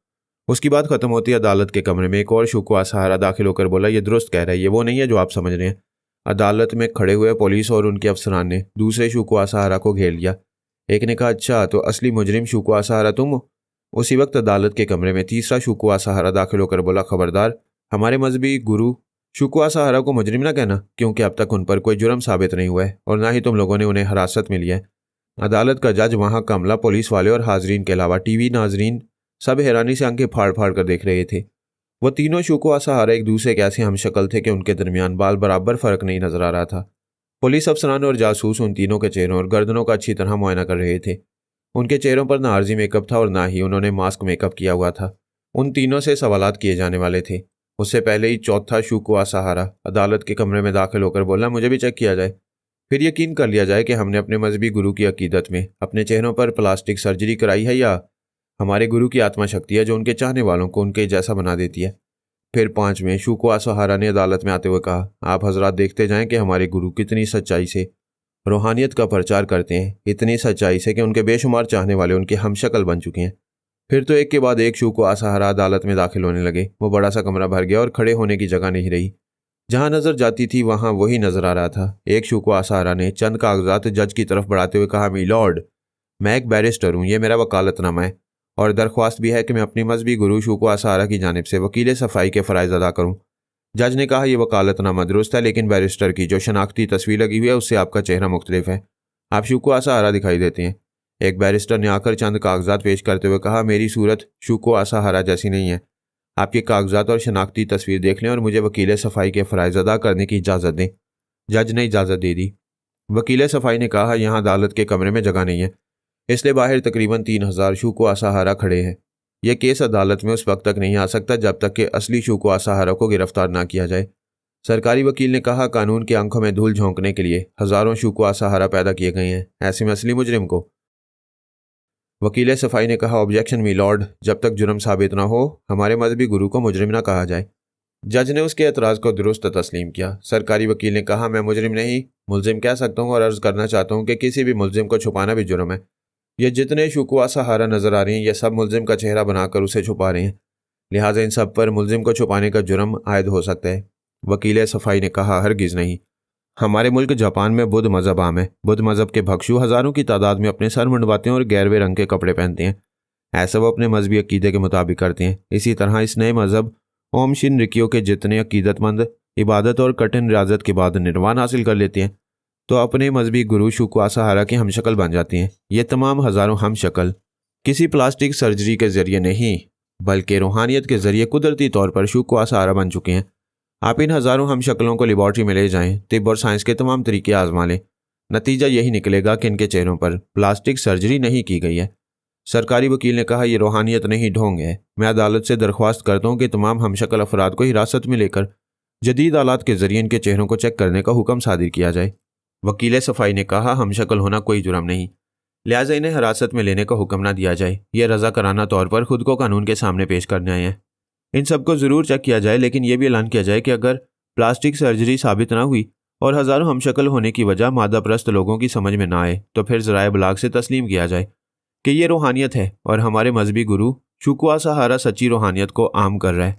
उसकी बात खत्म होती अदालत के कमरे में एक और शूको आसाहारा दाखिल होकर बोला, ये दुरुस्त कह रहा है, ये वो नहीं है जो आप समझ रहे हैं। अदालत में खड़े हुए पुलिस और उनके अफसरान ने दूसरे शूको आसाहारा को घेर लिया। एक ने कहा, अच्छा तो असली मुजरिम शूको आसाहारा तुम हो? उसी वक्त अदालत के कमरे में तीसरा शूको आसाहारा दाखिल होकर बोला, खबरदार, हमारे मजहबी गुरु शूको आसाहारा को मुजरिम ना कहना, क्योंकि अब तक उन पर कोई जुर्म साबित नहीं हुआ है और ना ही तुम लोगों ने उन्हें हिरासत में लिया है। अदालत का जज, वहाँ का अमला, पुलिस वाले और हाजरीन के अलावा टीवी नाजरीन सब हैरानी से आंखें फाड़ फाड़ कर देख रहे थे। वो तीनों शूको आसाहारा एक दूसरे के ऐसे हमशक्ल थे कि उनके दरमियान बाल बराबर फ़र्क नहीं नजर आ रहा था। पुलिस अफसरान और जासूस उन तीनों के चेहरों और गर्दनों का अच्छी तरह मुआयना कर रहे थे। उनके चेहरों पर ना आर्जी मेकअप था और ना ही उन्होंने मास्क मेकअप किया हुआ था। उन तीनों से सवालात किए जाने वाले थे। उससे पहले ही चौथा शूको आसाहारा अदालत के कमरे में दाखिल होकर बोला, मुझे भी चेक किया जाए। फिर यकीन कर लिया जाए कि हमने अपने मजहबी गुरु की अकीदत में अपने चेहरों पर प्लास्टिक सर्जरी कराई है या हमारे गुरु की आत्मा शक्ति है जो उनके चाहने वालों को उनके जैसा बना देती है। फिर 5वें शुको सहारा ने अदालत में आते हुए कहा, आप हजरात देखते जाएं कि हमारे गुरु कितनी सच्चाई से रूहानियत का प्रचार करते हैं, इतनी सच्चाई से कि उनके बेशुमार चाहने वाले उनके हमशक्ल बन चुके हैं। फिर तो एक के बाद एक शुको असहारा अदालत में दाखिल होने लगे। वो बड़ा सा कमरा भर गया और खड़े होने की जगह नहीं रही। जहां नजर जाती थी वहां वही नजर आ रहा था। एक शुको असहारा ने चंद कागजात जज की तरफ बढ़ाते हुए कहा, मी लॉर्ड, मैं एक बैरिस्टर हूँ, ये मेरा वकालतनामा है और दरख्वास्त भी है कि मैं अपनी मजहबी गुरु शुको असहारा की जानिब से वकील सफाई के फ़राइज़ अदा करूँ। जज ने कहा, यह वकालतनामा दुरुस्त है, लेकिन बैरिस्टर की जो शनाख्ती तस्वीर लगी हुई है उससे आपका चेहरा मुख्तलिफ है। आप शुको असहारा दिखाई देते हैं। एक बैरिस्टर ने आकर चंद कागजात पेश करते हुए कहा, मेरी सूरत शुको असहारा जैसी नहीं है। आपके कागजात और शनाख्ती तस्वीर देख लें और मुझे वकील सफाई के फ़राइज़ अदा करने की इजाज़त दें। जज ने इजाज़त दे दी। वकील सफाई ने कहा, यहाँ अदालत के कमरे में जगह नहीं है, इसलिए बाहर तकरीबन 3000 शुको असहारा खड़े हैं। यह केस अदालत में उस वक्त तक नहीं आ सकता जब तक कि असली शुको असहारा को गिरफ्तार ना किया जाए। सरकारी वकील ने कहा, कानून की आंखों में धूल झोंकने के लिए हज़ारों शुको असहारा पैदा किए गए हैं, ऐसे में असली मुजरिम को। वकील सफाई ने कहा, ऑब्जेक्शन मी लॉर्ड, जब तक जुर्म साबित ना हो हमारे मजहबी गुरु को मुजरिम ना कहा जाए। जज ने उसके एतराज़ को दुरुस्त तस्लीम किया। सरकारी वकील ने कहा, मैं मुजरिम नहीं मुलजिम कह सकता हूँ और अर्ज़ करना चाहता हूँ कि किसी भी मुलजिम को छुपाना भी जुर्म है। ये जितने शुको असहारा नजर आ रहे हैं ये सब मुलजिम का चेहरा बनाकर उसे छुपा रहे हैं, लिहाजा इन सब पर मुलजिम को छुपाने का जुर्म आयद हो सकता है। वकील सफाई ने कहा, हरगिज़ नहीं। हमारे मुल्क जापान में बुद्ध मज़हब आम है। बुद्ध मज़हब के भक्षु हज़ारों की तादाद में अपने सर मुंडवाते हैं और गैरवे रंग के कपड़े पहनते हैं। ऐसा वो अपने मजहबी अकीदे के मुताबिक करते हैं। इसी तरह इस नए मज़हब ओम शिन रिकियों के जितने अकीदतमंद इबादत और कठिन रियाजत के बाद निर्वाण हासिल कर लेते हैं तो अपने मजहबी गुरु शुको असहारा के हमशक्ल बन जाते हैं। ये तमाम हज़ारों हमशक्ल किसी प्लास्टिक सर्जरी के ज़रिए नहीं बल्कि रूहानियत के ज़रिए कुदरती तौर पर शुको असहारा बन चुके हैं। आप इन हज़ारों हमशक्लों को लेबॉर्ट्री में ले जाएं, तिब और साइंस के तमाम तरीके आजमा लें, नतीजा यही निकलेगा कि इनके चेहरों पर प्लास्टिक सर्जरी नहीं की गई है। सरकारी वकील ने कहा, यह रूहानियत नहीं ढोंग है। मैं अदालत से दरख्वास्त करता हूँ कि तमाम हमशक्ल अफराद को हिरासत में लेकर जदीद आलात के ज़रिए इनके चेहरों को चेक करने का हुक्म सादिर किया जाए। वकील सफाई ने कहा, हमशक्ल होना कोई जुर्म नहीं, लिहाजा इन्हें हिरासत में लेने का हुक्म ना दिया जाए। यह रजा कराना तौर पर खुद को कानून के सामने पेश करने आए हैं। इन सबको ज़रूर चेक किया जाए, लेकिन यह भी ऐलान किया जाए कि अगर प्लास्टिक सर्जरी साबित ना हुई और हज़ारों हमशक्ल होने की वजह मादा परस्त लोगों की समझ में ना आए तो फिर ज़राए बलाग से तस्लीम किया जाए कि यह रूहानियत है और हमारे मजहबी गुरु शुको असहारा सच्ची रूहानियत को आम कर रहा है।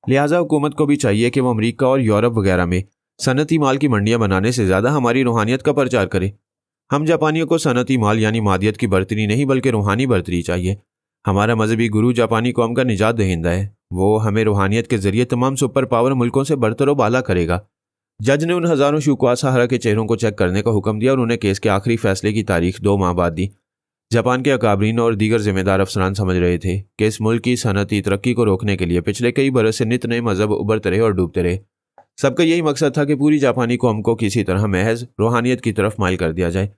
लिहाजा हुकूमत को भी चाहिए कि वो अमरीका और यूरोप वगैरह में सनती माल की मंडियां बनाने से ज़्यादा हमारी रूहानियत का प्रचार करे। हम जापानियों को सनती माल यानी मादियत की बर्तरी नहीं बल्कि रूहानी बर्तरी चाहिए। हमारा मजहबी गुरु जापानी कौम का निजात दहिंदा है। वो हमें रूहानियत के जरिए तमाम सुपर पावर मुल्कों से बरतरो बाला करेगा। जज ने उन हज़ारों शुको असहारा के चेहरों को चेक करने का हुक्म दिया और उन्हें केस के आखिरी फैसले की तारीख 2 माह बाद दी। जापान के अकाबरीन और दीगर जिम्मेदार अफसरान समझ रहे थे कि इस मुल्क की सनती तरक्की को रोकने के लिए पिछले कई बरस से नित नए मजहब उभरते रहे और डूबते रहे। सबका यही मकसद था कि पूरी जापानी कौम को किसी तरह महज रूहानियत की तरफ माइल कर दिया जाए।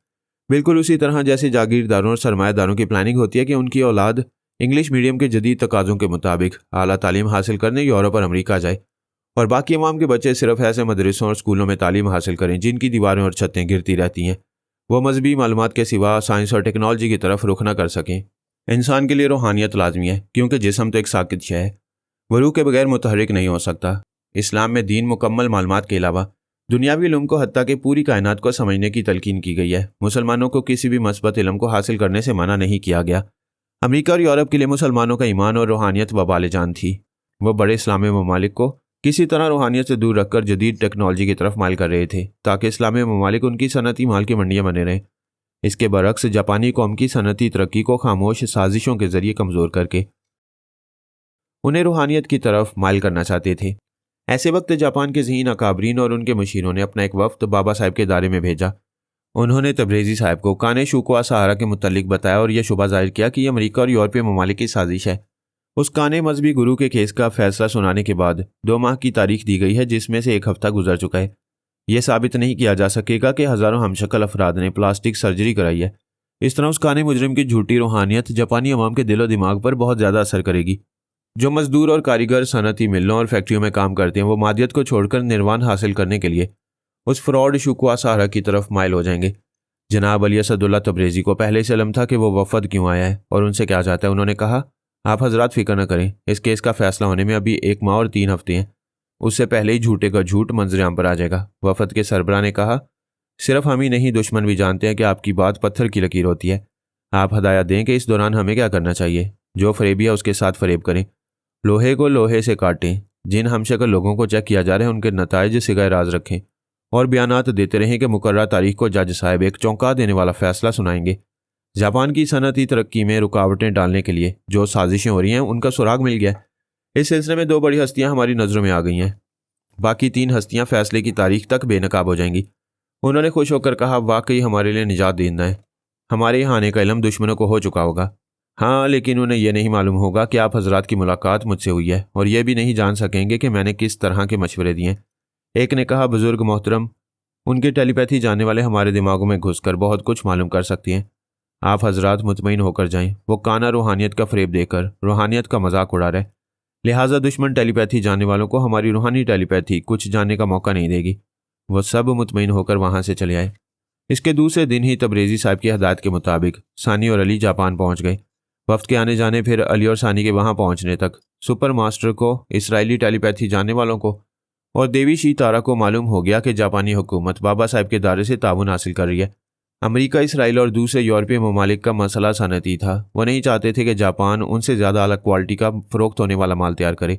बिल्कुल उसी तरह जैसे जागीरदारों और सरमायादारों की प्लानिंग होती है कि उनकी औलाद इंग्लिश मीडियम के जदीद तकाज़ों के मुताबिक आला तालीम हासिल करने यूरोप और अमरीका जाए और बाकी अवाम के बच्चे सिर्फ ऐसे मदरसों और स्कूलों में तालीम हासिल करें जिनकी दीवारें और छतें गिरती रहती हैं। वो मजहबी मालूमात के सिवा साइंस और टेक्नोलॉजी की तरफ रुख न कर सकें। इंसान के लिए रूहानियत लाजमी है क्योंकि जिस्म तो एक साकित शय है, वह रूह के बगैर मुतहरिक नहीं हो सकता। इस्लाम में दीन मुकम्मल मालूमात के अलावा दुनियावी इल्म को हत्ता के पूरी कायनात को समझने की तलकीन की गई है। मुसलमानों को किसी भी मस्बत इल्म को हासिल करने से मना नहीं किया गया। अमेरिका और यूरोप के लिए मुसलमानों का ईमान और रूहानियत वबाल जान थी। वह बड़े इस्लामी ममालिक को किसी तरह रूहानियत से दूर रखकर जदीद टेक्नोलॉजी की तरफ माइल कर रहे थे ताकि इस्लामी ममालिक उनकी सनती माल की मंडियां बने रहें। इसके बरक्स जापानी कौम की सनती तरक्की को खामोश साजिशों के जरिए कमज़ोर करके उन्हें रूहानियत की तरफ माइल करना चाहते थे। ऐसे वक्त जापान के ज़हीन अकाबरीन और उनके मशीरों ने अपना एक वफ्द बाबा साहब के दायरे में भेजा। उन्होंने तब्रेज़ी साहब को काने शुको असहारा के मुतल्लिक बताया और यह शुबा जाहिर किया कि यह अमरीका और यूरोपीय ममालिक की साजिश है। उस काने मजहबी गुरु के केस का फैसला सुनाने के बाद 2 माह की तारीख दी गई है, जिसमें से 1 हफ्ता गुजर चुका है। यह साबित नहीं किया जा सकेगा कि हज़ारों हमशक्ल अफराद ने प्लास्टिक सर्जरी कराई है। इस तरह उस काने मुजरिम की झूठी रूहानियत जापानी अवाम के दिलो दिमाग पर बहुत ज़्यादा असर करेगी। जो मजदूर और कारीगर सनती मिलों और फैक्ट्रियों में काम करते हैं वो मादियत को छोड़कर निर्वाण हासिल करने के लिए उस फ्रॉड शुकुआ सहारा की तरफ माइल हो जाएंगे। जनाब अली असदुल्ला तब्रेज़ी को पहले से इल्म था कि वो वफद क्यों आया है और उनसे क्या चाहता है। उन्होंने कहा, आप हजरात फिक्र न करें, इस केस का फैसला होने में अभी 1 माह और 3 हफ्ते हैं। उससे पहले ही झूठे का झूठ मंजर आम पर आ जाएगा। वफद के सरबराह ने कहा, सिर्फ हम ही नहीं, दुश्मन भी जानते हैं कि आपकी बात पत्थर की लकीर होती है। आप हदायत दें कि इस दौरान हमें क्या करना चाहिए। जो फरेबी है उसके साथ फरेब करें, लोहे को लोहे से काटें। जिन हमशक्ल लोगों को चेक किया जा रहा है उनके नताइज सिगाए राज रखें और बयानात देते रहें कि मुकर्रर तारीख को जज साहब एक चौंका देने वाला फैसला सुनाएंगे। जापान की सनती तरक्की में रुकावटें डालने के लिए जो साजिशें हो रही हैं उनका सुराग मिल गया। इस सिलसिले में 2 बड़ी हस्तियां हमारी नज़रों में आ गई हैं। बाकी 3 हस्तियां फैसले की तारीख तक बेनकाब हो जाएंगी। उन्होंने खुश होकर कहा, वाकई हमारे लिए निजात देना है। हमारे यहाँ आने का इल्म दुश्मनों को हो चुका होगा। हाँ, लेकिन उन्हें यह नहीं मालूम होगा कि आप हजरात की मुलाकात मुझसे हुई है और यह भी नहीं जान सकेंगे कि मैंने किस तरह के मशवरे दिए। एक ने कहा, बुजुर्ग मोहतरम, उनकी टेलीपैथी जानने वाले हमारे दिमागों में घुसकर बहुत कुछ मालूम कर सकती हैं। आप हजरात मुतमईन होकर जाएं, वो काना रूहानियत का फरेब देकर रूहानियत का मजाक उड़ा रहे। लिहाजा दुश्मन टेलीपैथी जानने वालों को हमारी रूहानी टेलीपैथी कुछ जानने का मौका नहीं देगी। वो सब मुतमईन होकर वहां से चले आए। इसके दूसरे दिन ही तब्रेज़ी साहब की हदायत के मुताबिक सानी और अली जापान पहुंच गए। वफ्त के आने जाने, फिर अली और सानी के वहां पहुंचने तक सुपर मास्टर को, इसराइली टेलीपैथी जानने वालों को और देवी शी तारा को मालूम हो गया कि जापानी हुकूमत बाबा साहब के दायरे से ताउन हासिल कर रही है। अमेरिका, इसराइल और दूसरे यूरोपीय ममालिक का मसला सनती था। वो नहीं चाहते थे कि जापान उनसे ज़्यादा अलग क्वालिटी का फ़रोख्त होने वाला माल तैयार करे।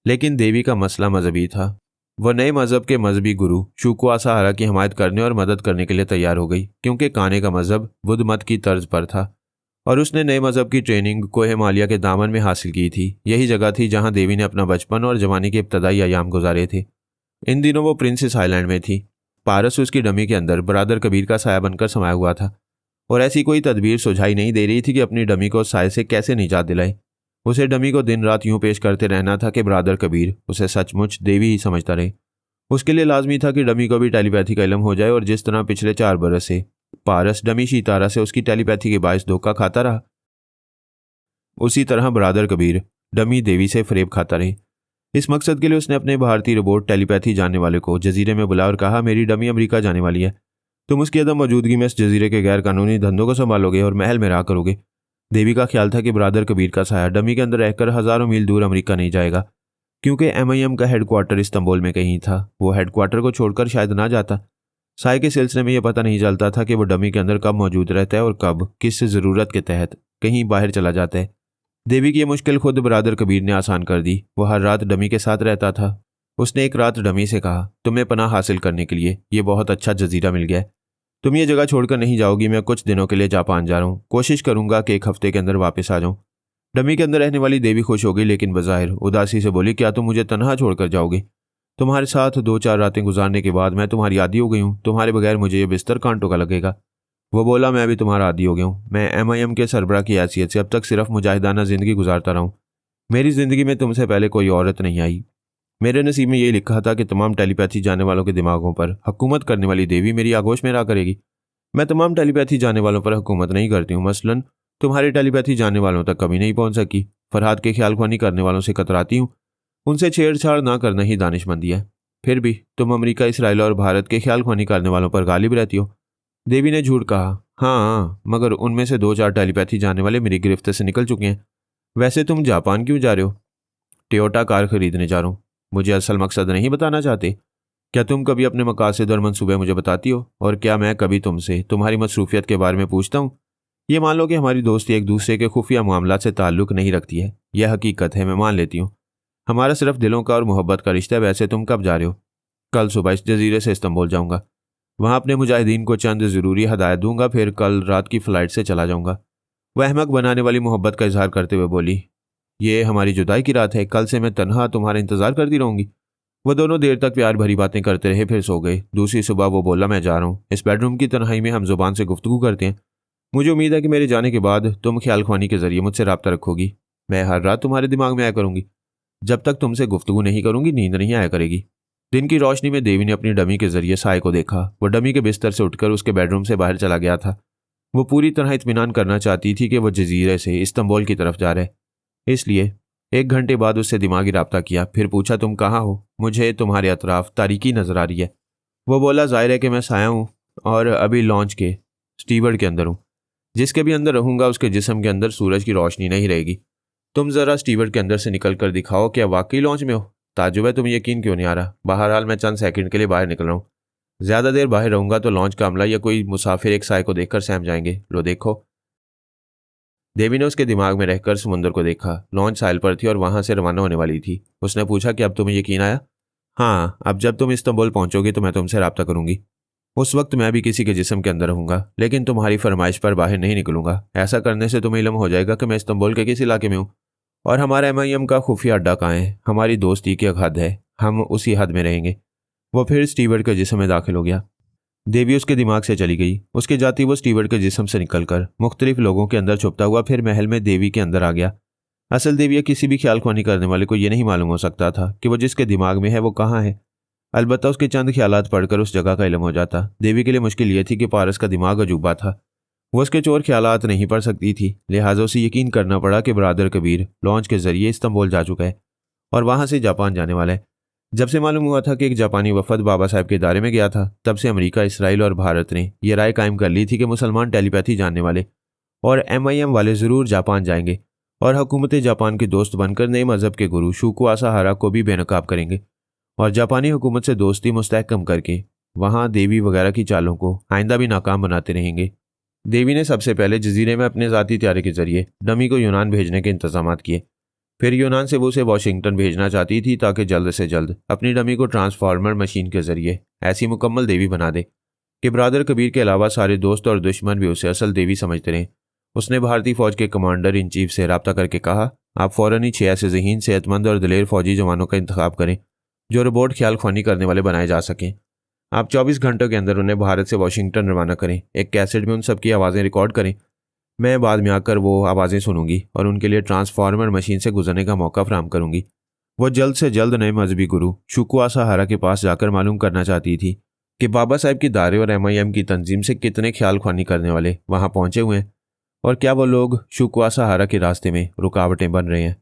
लेकिन देवी का मसला मजहबी था। वह नए मज़हब के मजहबी गुरु शुकुआ सहारा की हमायत करने और मदद करने के लिए तैयार हो गई, क्योंकि काने का मज़हब बुद्ध मत की तर्ज पर था और उसने नए मज़हब की ट्रेनिंग कोहे मालिया के दामन में हासिल की थी। यही जगह थी जहां देवी ने अपना बचपन और जवानी के इब्तदाई अयाम गुजारे थे। इन दिनों वो प्रिंसेस आइलैंड में थी। पारस उसकी डमी के अंदर बरादर कबीर का साया बनकर समाया हुआ था और ऐसी कोई तदबीर सुझाई नहीं दे रही थी कि अपनी डमी को साय से कैसे निजात दिलाए। उसे डमी को दिन रात यूं पेश करते रहना था कि बरादर कबीर उसे सचमुच देवी ही समझता रहे। उसके लिए लाजमी था कि डमी को भी टेलीपैथी का इल्म हो जाए और जिस तरह पिछले 4 बरस से पारस डमी शीतारा से उसकी टेलीपैथी के बायस धोखा खाता रहा, उसी तरह बरादर कबीर डमी देवी से फरेब खाता रहे। इस मकसद के लिए उसने अपने भारतीय रोबोट टेलीपैथी जानने वाले को जजीरे में बुलाया और कहा, मेरी डमी अमेरिका जाने वाली है। तुम उसकी अदम मौजूदगी में इस जजीरे के गैर कानूनी धंधों को संभालोगे और महल में रहा करोगे। देवी का ख्याल था कि बरादर कबीर का साया डमी के अंदर रहकर हज़ारों मील दूर अमेरिका नहीं जाएगा, क्योंकि MIM का हेडक्वार्टर इस्तांबुल में कहीं था। वो हेडक्वार्टर को छोड़कर शायद ना जाता। साय के सिलसिले में यह पता नहीं चलता था कि वो डमी के अंदर कब मौजूद रहता है और कब किस ज़रूरत के तहत कहीं बाहर चला जाता है। देवी की यह मुश्किल खुद बरादर कबीर ने आसान कर दी। वो हर रात डमी के साथ रहता था। उसने एक रात डमी से कहा, तुम्हें पनाह हासिल करने के लिए ये बहुत अच्छा जजीरा मिल गया है। तुम ये जगह छोड़कर नहीं जाओगी। मैं कुछ दिनों के लिए जापान जा रहा हूँ। कोशिश करूंगा कि 1 हफ्ते के अंदर वापस आ जाऊँ। डमी के अंदर रहने वाली देवी खुश हो गई, लेकिन बज़ाहिर उदासी से बोली, क्या तुम मुझे तनहा छोड़कर जाओगे? तुम्हारे साथ 2-4 रातें गुजारने के बाद मैं तुम्हारी आदी हो गई हूँ। तुम्हारे बगैर मुझे ये बिस्तर कांटों का लगेगा। वो बोला, मैं भी तुम्हारा आदी हो गया हूँ। मैं MIM के सरबराह की हैसियत से अब तक सिर्फ मुजाहिदाना ज़िंदगी गुजारता रहा हूँ। मेरी ज़िंदगी में तुमसे पहले कोई औरत नहीं आई। मेरे नसीब में यही लिखा था कि तमाम टेलीपैथी जानने वालों के दिमागों पर हुकूमत करने वाली देवी मेरी आगोश में रहा करेगी। मैं तमाम टेलीपैथी जानने वालों पर हुकूमत नहीं करती हूँ। मसलन तुम्हारे टेलीपैथी जानने वालों तक कभी नहीं पहुंच सकी। फरहाद के ख्याल ख्वानी करने वालों से कतराती हूँ। उनसे छेड़छाड़ ना करना ही दानिशमंदी है। फिर भी तुम अमेरिका, इसराइल और भारत के ख्याल ख्वानी करने वालों पर गालिब रहती हो। देवी ने झूठ कहा, हाँ, मगर उनमें से 2-4 टेलीपैथी जानने वाले मेरी गिरफ्त से निकल चुके हैं। वैसे तुम जापान क्यों जा रहे हो? टोयोटा कार खरीदने जा रहा हूँ। मुझे असल मकसद नहीं बताना चाहते? क्या तुम कभी अपने मकासद और मंसूबे मुझे बताती हो? और क्या मैं कभी तुमसे तुम्हारी मसरूफियत के बारे में पूछता हूँ? ये मान लो कि हमारी दोस्ती एक दूसरे के खुफिया मामला से ताल्लुक़ नहीं रखती है। यह हकीकत है, मैं मान लेती हूँ। हमारा सिर्फ दिलों का और मोहब्बत का रिश्ता है। वैसे तुम कब जा रहे हो? कल सुबह इस जजीरे से इस्तांबुल जाऊँगा। वहाँ अपने मुजाहिदीन को चंद ज़रूरी हदायत दूंगा, फिर कल रात की फ़्लाइट से चला जाऊँगा। वह अहमक बनाने वाली मोहब्बत का इजहार करते हुए बोली, ये हमारी जुदाई की रात है। कल से मैं तन्हा तुम्हारा इंतज़ार करती रहूँगी। वह दोनों देर तक प्यार भरी बातें करते रहे, फिर सो गए। दूसरी सुबह वो बोला, मैं जा रहा हूँ। इस बेडरूम की तन्हाई में हम ज़ुबान से गुफ्तगू करते हैं। मुझे उम्मीद है कि मेरे जाने के बाद तुम ख्याल ख्वानी के ज़रिए मुझसे रब्ता रखोगी। मैं हर रात तुम्हारे दिमाग में आया करूँगी। जब तक तुमसे गुफ्तगू नहीं करूँगी नींद नहीं आया करेगी। दिन की रोशनी में देवी ने अपनी डमी के जरिए साय को देखा। वह डमी के बिस्तर से उठकर उसके बेडरूम से बाहर चला गया था। वो पूरी तरह इत्मीनान करना चाहती थी कि वह जजीरे से इस्तांबुल की तरफ जा रहे, इसलिए 1 घंटे बाद उससे दिमागी राब्ता किया। फिर पूछा, तुम कहाँ हो? मुझे तुम्हारे अतराफ तारीकी नजर आ रही है। वो बोला, जाहिर है कि मैं साया हूँ और अभी लॉन्च के स्टीवर्ड के अंदर हूँ। जिसके भी अंदर रहूँगा उसके जिस्म के अंदर सूरज की रोशनी नहीं रहेगी। तुम ज़रा स्टीवर्ड के अंदर से निकल कर दिखाओ क्या वाकई लॉन्च में हो। ताजुब है तुम्हें यकीन क्यों नहीं आ रहा। बहरहाल मैं चंद सेकंड के लिए बाहर निकल रहा हूँ। ज़्यादा देर बाहर रहूँगा तो लॉन्च का अमला या कोई मुसाफिर एक साय को देखकर सहम जाएंगे। लो देखो। देवी ने उसके दिमाग में रहकर समुंदर को देखा। लॉन्च साहिल पर थी और वहाँ से रवाना होने वाली थी। उसने पूछा कि अब तुम्हें यकीन आया? हाँ, अब जब तुम इस्तांबुल पहुँचोगी तो मैं तुमसे रब्ता करूँगी। उस वक्त मैं भी किसी के जिस्म के अंदर रहूँगा, लेकिन तुम्हारी फरमाइश पर बाहर नहीं निकलूंगा। ऐसा करने से तुम्हें इल्म हो जाएगा कि मैं इस्तांबुल के किस इलाके में हूँ और हमारा MIM का खुफिया अड्डा कहाँ है। हमारी दोस्ती की एक हद है, हम उसी हद में रहेंगे। वो फिर स्टीवर्ड के जिस्म में दाखिल हो गया। देवी उसके दिमाग से चली गई। उसके जाती वो स्टीवर्ड के जिस्म से निकलकर मुख्तलिफ लोगों के अंदर छुपता हुआ फिर महल में देवी के अंदर आ गया। असल देवी या किसी भी ख्याल ख्वानी करने वाले को यह नहीं मालूम हो सकता था कि वो जिसके दिमाग में है वो कहाँ है। अलबत्ता उसके चंद ख्यालात पढ़कर उस जगह का इल्म हो जाता। देवी के लिए मुश्किल यह थी कि पारस का दिमाग अजूबा था। वो उसके चोर ख्यालात नहीं पढ़ सकती थी, लिहाजा उसे यकीन करना पड़ा कि बरादर कबीर लॉन्च के जरिए इस्तांबुल जा चुका है और वहां से जापान जाने वाला है। जब से मालूम हुआ था कि एक जापानी वफद बाबा साहब के दायरे में गया था, तब से अमेरिका, इसराइल और भारत ने यह राय कायम कर ली थी कि मुसलमान टेलीपैथी जानने वाले और MIM वाले ज़रूर जापान जाएंगे और हुकूमत जापान के दोस्त बनकर नए मजहब के गुरु शुको आसाहारा को भी बेनकाब करेंगे और जापानी हुकूमत से दोस्ती मुस्तहकम करके वहाँ देवी वगैरह की चालों को आइंदा भी नाकाम बनाते रहेंगे। देवी ने सबसे पहले जजीरे में अपने ज़ाती त्यारे के जरिए डमी को यूनान भेजने के इंतजाम किए। फिर यूनान से वो उसे वाशिंगटन भेजना चाहती थी ताकि जल्द से जल्द अपनी डमी को ट्रांसफार्मर मशीन के जरिए ऐसी मुकम्मल देवी बना दे कि बरादर कबीर के अलावा सारे दोस्त और दुश्मन भी उसे असल देवी समझते रहें। उसने भारतीय फौज के कमांडर इन चीफ से रब्ता करके कहा, आप फ़ौरन ही 6 ऐसे ज़हीन, सेहतमंद और दिलेर फौजी जवानों का इंतखाब करें जो रोबोट ख्याल ख्वानी करने वाले बनाए जा सकें। आप 24 घंटों के अंदर उन्हें भारत से वाशिंगटन रवाना करें। एक कैसेट में उन सब की आवाज़ें रिकॉर्ड करें। मैं बाद में आकर वो आवाज़ें सुनूंगी और उनके लिए ट्रांसफार्मर मशीन से गुजरने का मौका फराहम करूंगी। वो जल्द से जल्द नए मजहबी गुरु शुको आसाहारा के पास जाकर मालूम करना चाहती थी कि बाबा साहब की दारे और MIM की तंजीम से कितने ख्याल ख्वानी करने वाले वहाँ पहुँचे हुए हैं और क्या वो लोग शुको आसाहारा के रास्ते में रुकावटें बन रहे हैं।